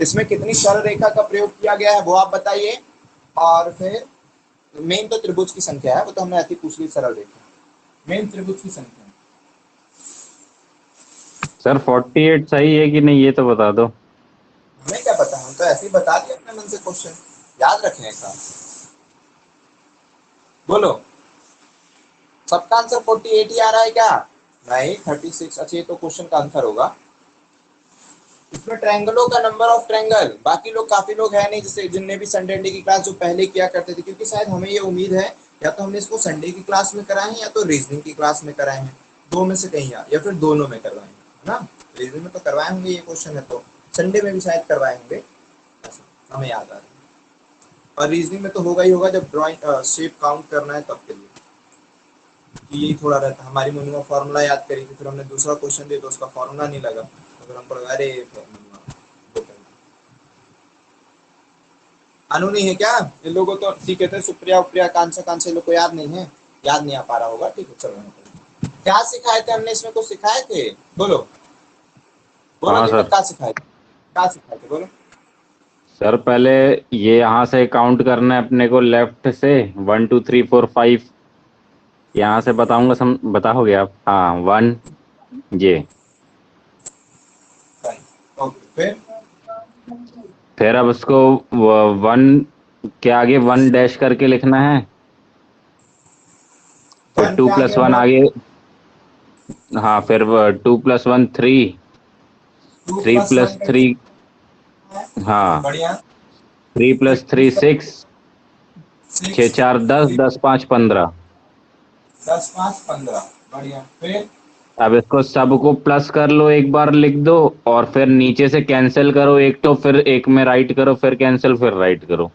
इसमें कितनी सरल रेखा का प्रयोग किया गया है वो आप बताइए। और फिर मेन तो त्रिभुज की संख्या है, वो तो हमने ऐसी पूछ ली, सरल रेखा मेन त्रिभुज की संख्या। सर 48 सही है कि नहीं ये तो बता दो। हमें क्या पता, हम तो ऐसे ही बता दिए अपने मन से क्वेश्चन, याद रखने का। बोलो, सबका आंसर 48 ही आ रहा है क्या? नहीं 36। अच्छा ये तो क्वेश्चन का आंसर होगा। इसमें ट्रायंगलों का नंबर ऑफ ट्रायंगल, बाकी लोग काफी लोग हैं नहीं जैसे जिनने भी संडे अंडे की क्लास जो पहले किया करते थे, क्योंकि शायद हमें ये उम्मीद है या तो हमने इसको संडे की क्लास में कराए हैं या तो रीजनिंग की क्लास में कराए हैं, दो में से कहीं या फिर दोनों में करवाए हैं, है ना। रीजनिंग में तो करवाए होंगे ये क्वेश्चन है, तो संडे में भी शायद करवाए होंगे, हमें याद आ रहा है। और रीजनिंग में तो होगा ही होगा जब ड्राइंग शेप काउंट करना है तब के लिए, कि यही थोड़ा रहता है। हमारी मनुआ फार्मूला याद करी थी, फिर हमने दूसरा क्वेश्चन दिया तो उसका फार्मूला नहीं लगा, तो फिर हम पढ़ अरे अनु नहीं है क्या इन लोगों तो ठीक है, सुप्रिया उप्रिया कांसा लोग को याद नहीं है, याद नहीं आ पा रहा होगा, ठीक है चलो। क्या सिखाए थे हमने इसमें, कुछ सिखाए थे, बोलो बोलो हाँ दीपक, सर। क्या सिखाए थे, क्या सिखाए थे बोलो। सर पहले ये यहाँ से काउंट करना है अपने को, लेफ्ट से 1 2 3 4 5, यहाँ से बताऊंगा, बताओगे आप? हाँ 1 ये, ओके फिर अब उसको 1 के आगे 1 डैश करके लिखना है, फिर 2 क्या आ प्लस गया 1 वन, आगे, हाँ फिर 2 + 1 3, 2 3 + 1 + 3, हाँ बढ़िया, 3 फिर + 3 6, 6 6 4 10, 10 5 15। 10 5 15 बढ़िया, फिर अब इसको सबको प्लस कर लो, एक बार लिख दो, और फिर नीचे से कैंसिल करो एक, तो फिर एक में राइट करो, फिर कैंसिल, फिर राइट करो।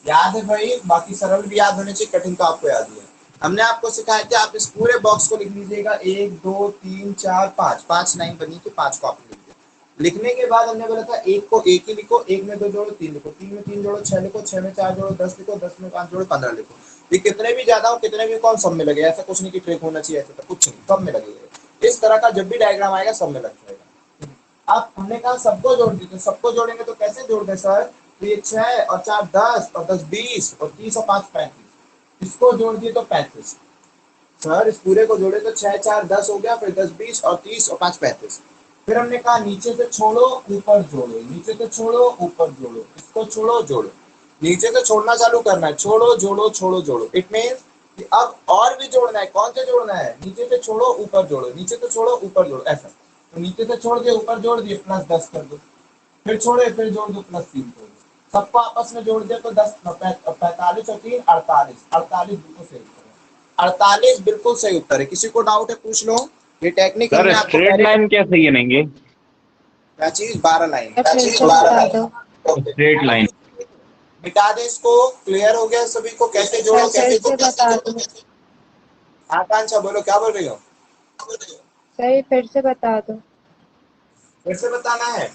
याद है भाई, बाकी सरल भी याद होने चाहिए, कठिन तो आपको याद ही है। हमने आपको सिखाया था, आप इस पूरे बॉक्स को लिख लीजिएगा, 1 2 3 4 5, 5 लाइन बनी थी, 5 को आपने लिख दिया। लिखने के बाद हमने बोला था एक को एक ही लिखो, एक में 2 जोड़ो 3 लिखो, 3 में 3 जोड़ो 6 लिखो, 6 में 4 जोड़ो 10 लिखो, 10 में 5 जोड़ो 15 लिखो। ये कितने भी ज्यादा हो कितने भी कम सब में लगे, ऐसा कुछ नहीं कि ट्रिक होना चाहिए, ऐसा कुछ नहीं, सब में लगेगा। इस तरह का जब भी डायग्राम आएगा सब में लग जाएगा। अब हमने कहा सबको जोड़ दी, तो सबको जोड़ेंगे तो कैसे जोड़ दे सर, तो ये 6 और 4 10 और 10 20 और 30 और 5 35, इसको जोड़ दिए तो 35। सर इस पूरे को जोड़े तो 6 4 10 हो गया, फिर 10 20 और 30 और 5 35। फिर हमने कहा नीचे से छोड़ो ऊपर जोड़ो, नीचे से छोड़ो ऊपर जोड़ो, इसको छोड़ो जोड़ो, नीचे से छोड़ना चालू करना है, छोड़ो जोड़ो छोड़ो जोड़ो। इट मीन्स अब और भी जोड़ना है, कौन से जोड़ना है, नीचे से छोड़ो ऊपर जोड़ो, नीचे से छोड़ो ऊपर जोड़ो, ऐसा। तो नीचे से छोड़ दिए ऊपर जोड़ दिए, +10 कर दो, फिर छोड़े फिर जोड़ दो, +3 कर दो, सबको आपस में जोड़ दिया तो 10 45 और 3 48, 48 बिल्कुल सही उत्तर है, 48 बिल्कुल सही उत्तर है। किसी को डाउट है पूछ लो, ये टेक्निक सर हमने आपको स्ट्रेट पहले, लाइन कैसे गिनेंगे? क्या चीज 12 लाइन, फिर से बता दो। Straight line. मिटा दे इसको, क्लियर हो गया सभी को, कैसे जोड़ो सर कैसे फिर से बता दो। आकांक्षा बोलो क्या बोल रही हो, सर फिर से बता दो। फिर से बताना है।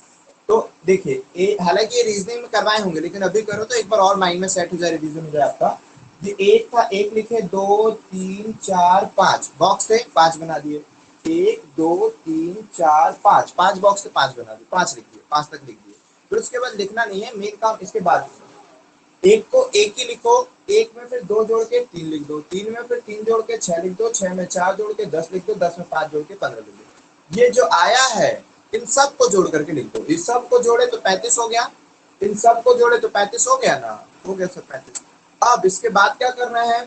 तो देखिए हालांकि ये रीजनिंग में करवाए होंगे, लेकिन अभी करो तो एक बार और माइंड में सेट हो जाए, रिवीजन हो जाए आपका। ये एक था, एक लिखे, 2 3 4 5 बॉक्स थे, 5 बना दिए, 1 2 3 4 5, 5 बॉक्स थे, 5 बना दिए, 5 लिख दिए, 5 तक लिख दिए। फिर उसके बाद लिखना नहीं है, मेन काम इसके बाद, एक को एक ही लिखो, एक में फिर 2 जोड़ के 3 लिख दो, 3 में फिर 3 जोड़ के 6 लिख दो, 6 में 4 जोड़ के 10 लिख दो, 10 में 5 जोड़ के 15 लिख दो। ये जो आया है इन सब को जोड़ करके लिख दो, इस सब को जोड़े तो 35 हो गया, इन सब को जोड़े तो 35 हो गया ना, हो गया सर 35। अब इसके बाद क्या करना है,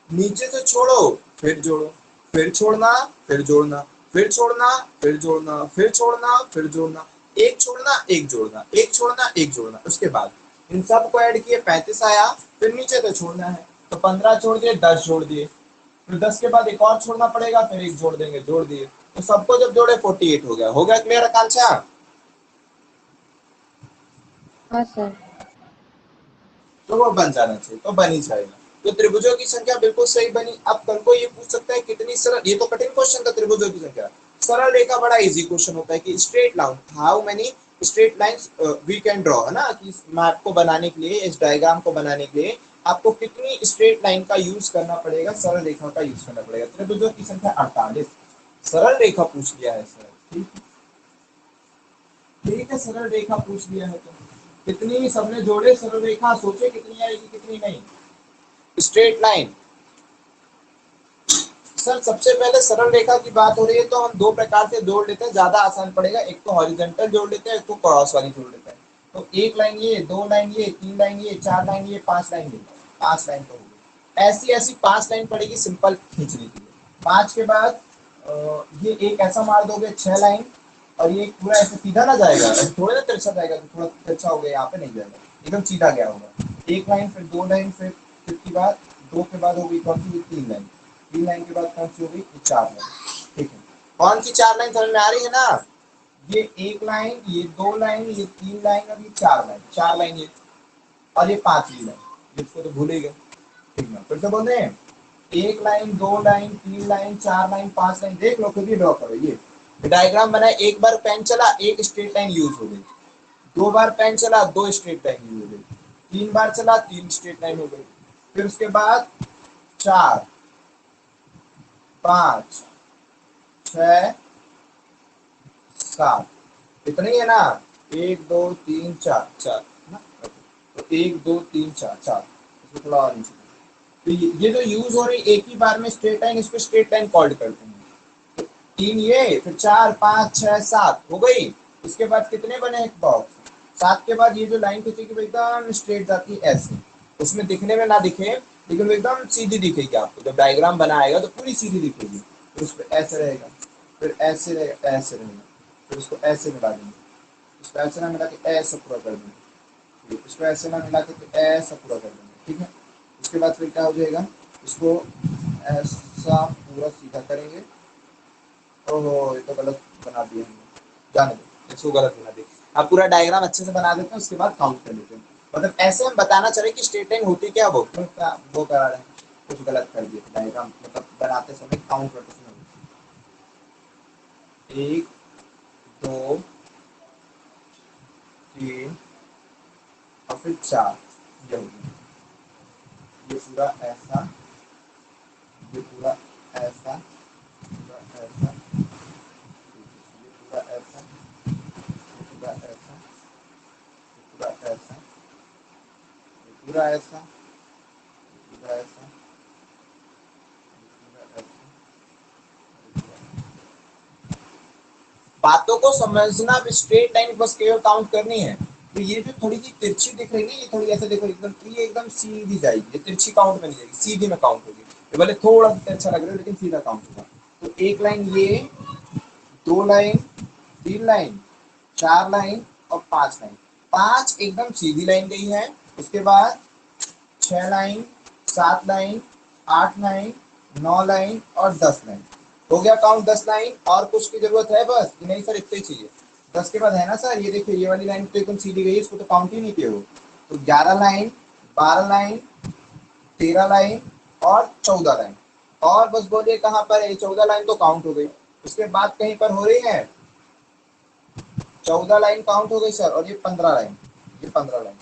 नीचे से छोड़ो फिर जोड़ो, फिर छोड़ना फिर जोड़ना, फिर छोड़ना फिर जोड़ना, फिर छोड़ना फिर जोड़ना, एक छोड़ना एक जोड़ना, एक छोड़ना एक जोड़ना। उसके बाद इन सब को ऐड किए 35 आया, फिर नीचे तो छोड़ना है, तो 15 छोड़ दिए, 10 जोड़ दिए, फिर 10 के बाद एक और छोड़ना पड़ेगा, फिर एक जोड़ देंगे, जोड़ दिए, तो सबको जब जोड़े 48 हो गया। हो गया क्लियर आकांक्षा? हाँ सर। तो वो बन जाना चाहिए, तो बन ही जाएगा। तो त्रिभुजों की संख्या बिल्कुल सही बनी। अब कल को ये पूछ सकता है कितनी सरल, ये तो कठिन क्वेश्चन था त्रिभुजों की संख्या, सरल रेखा बड़ा इजी क्वेश्चन होता है कि straight line, how many straight lines we can draw, है ना, कि इस मैप को बनाने के लिए, इस डायग्राम को बनाने के लिए आपको कितनी स्ट्रेट लाइन का यूज करना पड़ेगा, सरल रेखा का यूज करना पड़ेगा। त्रिभुजों की संख्या 48, सरल रेखा पूछ लिया है सर, ठीक है सरल रेखा पूछ लिया है तो कितनी सबने जोड़े सरल रेखा, सोचे कितनी आएगी कितनी नहीं। स्ट्रेट लाइन, सर सबसे पहले सरल रेखा की बात हो रही है तो हम दो प्रकार से जोड़ लेते हैं, ज्यादा आसान पड़ेगा, एक तो हॉरिजॉन्टल जोड़ लेते हैं, एक तो क्रॉस वाली जोड़ लेते हैं। तो एक लाइन ये, दो लाइन ये, तीन लाइन ये, चार लाइन ये, पांच लाइन ये, 5 लाइन तो होगी। ऐसी ऐसी 5 लाइन पड़ेगी सिंपल खींचने के लिए। 5 के बाद ये एक ऐसा मार दोगे 6 लाइन, और ये पूरा ऐसे सीधा ना जाएगा, ऐसे थोड़ा ना तिरछा जाएगा, तो थोड़ा तिरछा हो गया, यहाँ पे नहीं जाएगा, एकदम सीधा गया होगा। एक लाइन, फिर दो लाइन, फिर की बात दो के बाद होगी कौन सी, तीन लाइन, तीन लाइन के बाद कौन सी होगी, चार लाइन। ठीक है, कौन सी चार लाइन समझ में आ रही है ना? ये एक लाइन, ये दो लाइन, ये तीन लाइन और ये चार लाइन, चार लाइन ये, और ये पांचवी लाइन, जिसको तो भूल ही गए। ठीक है, फिर से बोलते हैं, एक लाइन, दो लाइन, तीन लाइन, चार लाइन, पांच लाइन, देख लो खुद ही ड्रॉ करो। ये डायग्राम बना, एक बार पेन चला एक स्ट्रेट लाइन यूज हो गई, दो बार पेन चला दो स्ट्रेट लाइन यूज हो गई, तीन बार चला तीन स्ट्रेट लाइन हो गई, फिर उसके बाद चार, पांच, छह, सात, इतना ही है ना, एक दो तीन चार, चार ना, तो एक दो तीन चार, चार, इसको थोड़ा और नीचे। तो ये जो यूज हो रही एक ही बार में स्ट्रेट लाइन, इसको स्ट्रेट लाइन कॉल्ड करते हैं। तो तीन ये, फिर चार, पांच, छह, सात हो गई। इसके बाद कितने बने एक बॉक्स, सात के बाद ये जो लाइन खींचेगी वो एकदम स्ट्रेट जाती है ऐसे, उसमें दिखने में ना दिखे लेकिन वो एकदम सीधी दिखेगी आपको, जब डायग्राम बनाएगा तो पूरी सीधी दिखेगी। फिर उस पर ऐसे रहेगा, फिर ऐसे रहेगा, ऐसे रहेगा, फिर उसको ऐसे मिला देंगे, इसको ऐसे ना मिला के ऐसे पूरा कर देंगे, इसको ऐसे ना मिला के तो ऐसा पूरा कर देंगे। ठीक है, उसके बाद फिर क्या हो जाएगा, इसको ऐसा पूरा सीधा करेंगे। ओहो, ये तो गलत बना दिया हमने, जाने दो, इसको गलत बना दिया। अब पूरा डायग्राम अच्छे से बना देते हैं, उसके बाद काउंट कर लेते हैं। मतलब ऐसे हम बताना चले कि स्ट्रेट लाइन होती क्या, वो करा रहे हैं, कुछ गलत कर दिया डायग्राम, मतलब बनाते समय, काउंट करते समय। एक, दो, तीन और फिर चार, ये हो गया। ये पूरा ऐसा, ये पूरा ऐसा, पूरा ऐसा, ये पूरा ऐसा, ये पूरा ऐसा, ये पूरा ऐसा, ये पूरा ऐसा, ये पूरा ऐसा, ये पूरा ऐसा। बातों को समझना, अब स्ट्रेट लाइन बस केवल काउंट करनी है। तो ये जो थोड़ी सी तिरछी दिख रही है, ये थोड़ी ऐसे देखो एकदम, ये एकदम सीधी जाएगी, ये तिरछी काउंट में नहीं जाएगी, सीधी में काउंट होगी। ये भले थोड़ा सा तिरछा लग रहा है लेकिन सीधा काउंट होगा। तो एक लाइन ये, दो लाइन, तीन लाइन, चार लाइन और पांच लाइन, पांच एकदम सीधी लाइन गई है। उसके बाद छह लाइन, सात लाइन, आठ लाइन, नौ लाइन और 10 लाइन। हो गया काउंट 10 लाइन। और कुछ की जरूरत है बस, नहीं सर इतने ही चाहिए। 10 के बाद है ना सर, ये देखिए ये वाली लाइन तो एकदम सीधी गई, इसको तो काउंट ही नहीं किया वो। तो 11 लाइन, 12 लाइन, 13 लाइन और 14 लाइन। और बस बोलिए कहाँ पर है, 14 लाइन तो काउंट हो गई। उसके बाद कहीं पर हो रही है, 14 लाइन काउंट हो गई सर, और ये 15 लाइन, ये 15 लाइन।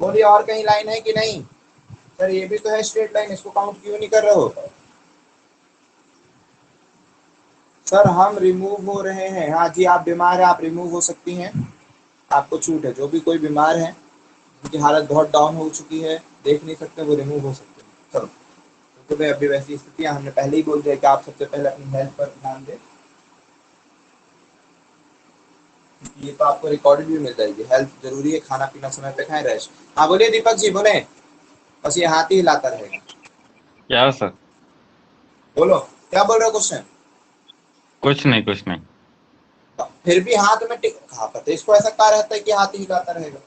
बोलिए और कहीं लाइन है कि नहीं सर? ये भी तो है स्ट्रेट लाइन, इसको काउंट क्यों नहीं कर रहे हो सर? हम रिमूव हो रहे हैं। हाँ जी, आप बीमार हैं, आप रिमूव हो सकती हैं, आपको छूट है। जो भी कोई बीमार है, उनकी हालत बहुत डाउन हो चुकी है, देख नहीं सकते, वो रिमूव हो सकते हैं। चलो, तो भाई अभी वैसी स्थितियां, हमने पहले ही बोल दिया कि आप सबसे पहले अपनी हेल्थ पर ध्यान दें, ये तो आपको रिकॉर्डेड भी मिल जाएगी। हेल्थ जरूरी है, खाना पीना समय पे खाएं, रेस्ट। हाँ बोलिए दीपक जी, बोले। बस ये हाथ ही हिलाता रहेगा। क्या सर? बोलो, क्या बोल रहे हो क्वेश्चन? कुछ नहीं, कुछ नहीं। फिर भी हाथ में कहाँ पता, इसको ऐसा कहा रहता है कि हाथ ही हिलाता रहेगा।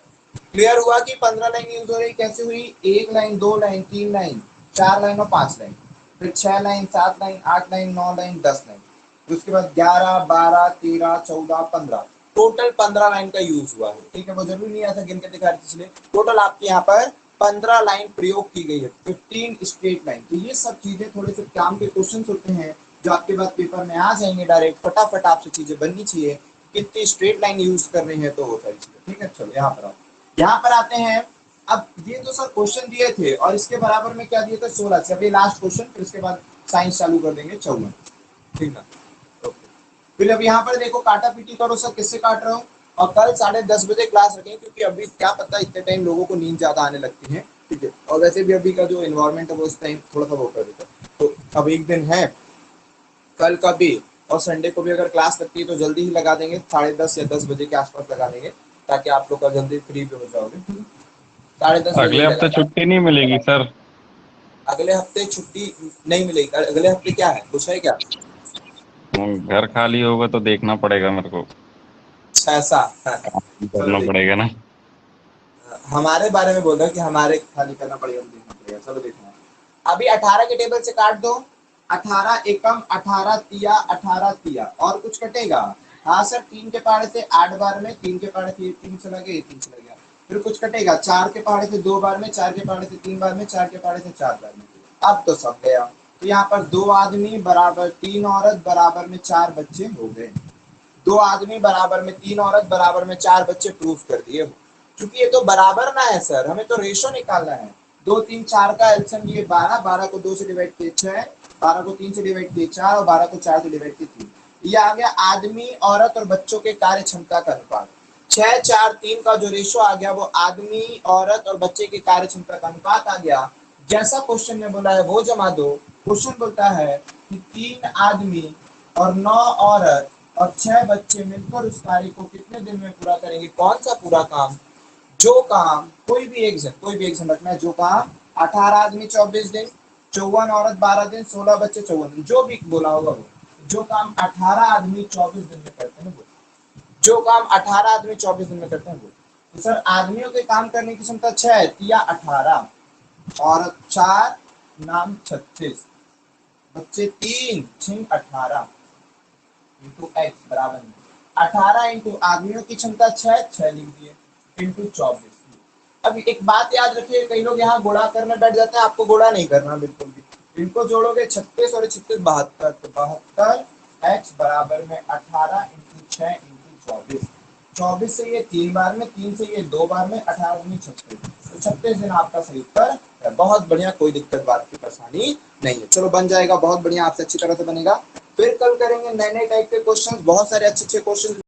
क्लियर हुआ कि 15 लाइन यूज हो रही, कैसे हुई? एक लाइन, दो लाइन, तीन लाइन, चार लाइन और पांच लाइन, फिर 6 line, 7 line, 8 line, 9 line, 10 line, फिर उसके बाद 11, 12, 13, 14, 15, टोटल 15 लाइन का यूज हुआ है। ठीक है, वो जरूरी नहीं ऐसा गिन के दिखा रही, इसलिए टोटल आपके यहाँ पर 15 लाइन प्रयोग की गई है, 15 स्ट्रेट लाइन। तो ये सब चीजें थोड़े से काम के क्वेश्चन होते हैं जो आपके बाद पेपर में आ जाएंगे डायरेक्ट, फटाफट आपसे चीजें बननी चाहिए, कितनी स्ट्रेट लाइन यूज कर रही है, तो वो सारी चीजें। ठीक है, चलो यहाँ पर आओ, यहाँ पर आते हैं। अब ये जो सर क्वेश्चन दिए थे और इसके बराबर में क्या दिए थे, 16 से। अभी लास्ट क्वेश्चन, फिर इसके बाद साइंस चालू कर देंगे 54। ठीक है, ओके। फिर अब यहाँ पर देखो, काटा पीटी करो सर, किससे काट रहे हो? और कल 10:30 बजे क्लास रखेंगे, क्योंकि अभी क्या पता इतने टाइम लोगों को नींद ज्यादा आने लगती है। ठीक है, और वैसे भी अभी का जो एनवायरमेंट है वो इस टाइम थोड़ा सा वो कर देता है। तो अब एक दिन है कल का भी, और संडे को भी अगर क्लास लगती है तो जल्दी ही लगा देंगे, 10:30 या 10 बजे के आसपास लगा देंगे, ताकि आप लोग का जल्दी फ्री भी हो जाओगे। 10:30 बजे अगले हफ्ते छुट्टी नहीं मिलेगी सर? अगले हफ्ते छुट्टी नहीं मिलेगी। अगले हफ्ते क्या है, कुछ है क्या? घर खाली होगा तो देखना पड़ेगा मेरे को, ऐसा करना पड़ेगा ना। हमारे बारे में बोल रहा है कि हमारे खाली करना पड़ेगा, देखना पड़ेगा। चलो देखना, अभी 18 के टेबल से काट दो। 18 एकम 18 तिया 18 तिया, और कुछ कटेगा? हाँ सर, 3 के पहाड़े थे 8 बार में, 3 के पहाड़े थे 3 चला गया, 3 चला गया। फिर कुछ कटेगा? 4 के पहाड़े थे 2 बार में, 4 के पहाड़े थे 3 बार में, 4 के पहाड़े थे 4 बार में। अब तो सब गया। तो यहाँ पर 2 आदमी बराबर 3 औरत बराबर में 4 बच्चे हो गए। 2 आदमी बराबर में 3 औरत बराबर में 4 बच्चे प्रूफ कर दिए हो। क्योंकि ये तो बराबर ना है सर, हमें तो रेशो निकालना है। 2 3 4 का एलसीएम ये 12, 12 को 2 से डिवाइड किए 6, 12 को 3 से डिवाइड किए 4 और 12 को 4 से डिवाइड किए 3। ये आ गया आदमी औरत और बच्चों के कार्य क्षमता का अनुपात। 6 4 3 का जो रेशो आ गया वो आदमी औरत और बच्चे की कार्य क्षमता का अनुपात आ गया। जैसा क्वेश्चन में बोला है वो जमा दो। क्वेश्चन बोलता है कि 3 आदमी और 9 औरत और 6 बच्चे मिलकर उस कार्य को कितने दिन में पूरा करेंगे? कौन सा पूरा काम? जो काम कोई भी एक जन रखना है। जो काम 18 आदमी 24 दिन, 54 औरत 12 दिन, 16 बच्चे 54 दिन, जो भी बोला होगा वो। जो काम 18 आदमी 24 दिन में करते हैं वो। जो काम 18 आदमी 24 दिन में करते हैं वो। तो सर आदमियों के काम करने की क्षमता 6 है, तिया 18, औरत 4, नाम 36, बच्चे 3, छिंग 18 इंटू एक्स बराबर में 18 इंटू आदमियों की क्षमता 6 लिख दिए इंटू 24। अब एक बात याद रखिए, कई लोग यहाँ गुणा करने बैठ जाते हैं, आपको गुणा नहीं करना बिल्कुल भी। इनको जोड़ोगे 36 और 36 72, तो 72 एक्स बराबर में 18 इंटू 6 इंटू 24। 24 से ये 3 बार में, 3 से ये 2 बार में, 18 में 36, तो 36 दिन आपका सही उत्तर है। बहुत बढ़िया, कोई दिक्कत बात की परेशानी नहीं है। चलो बन जाएगा, बहुत बढ़िया, आपसे अच्छी तरह से बनेगा। फिर कल करेंगे नए नए टाइप के क्वेश्चन, बहुत सारे अच्छे अच्छे क्वेश्चन।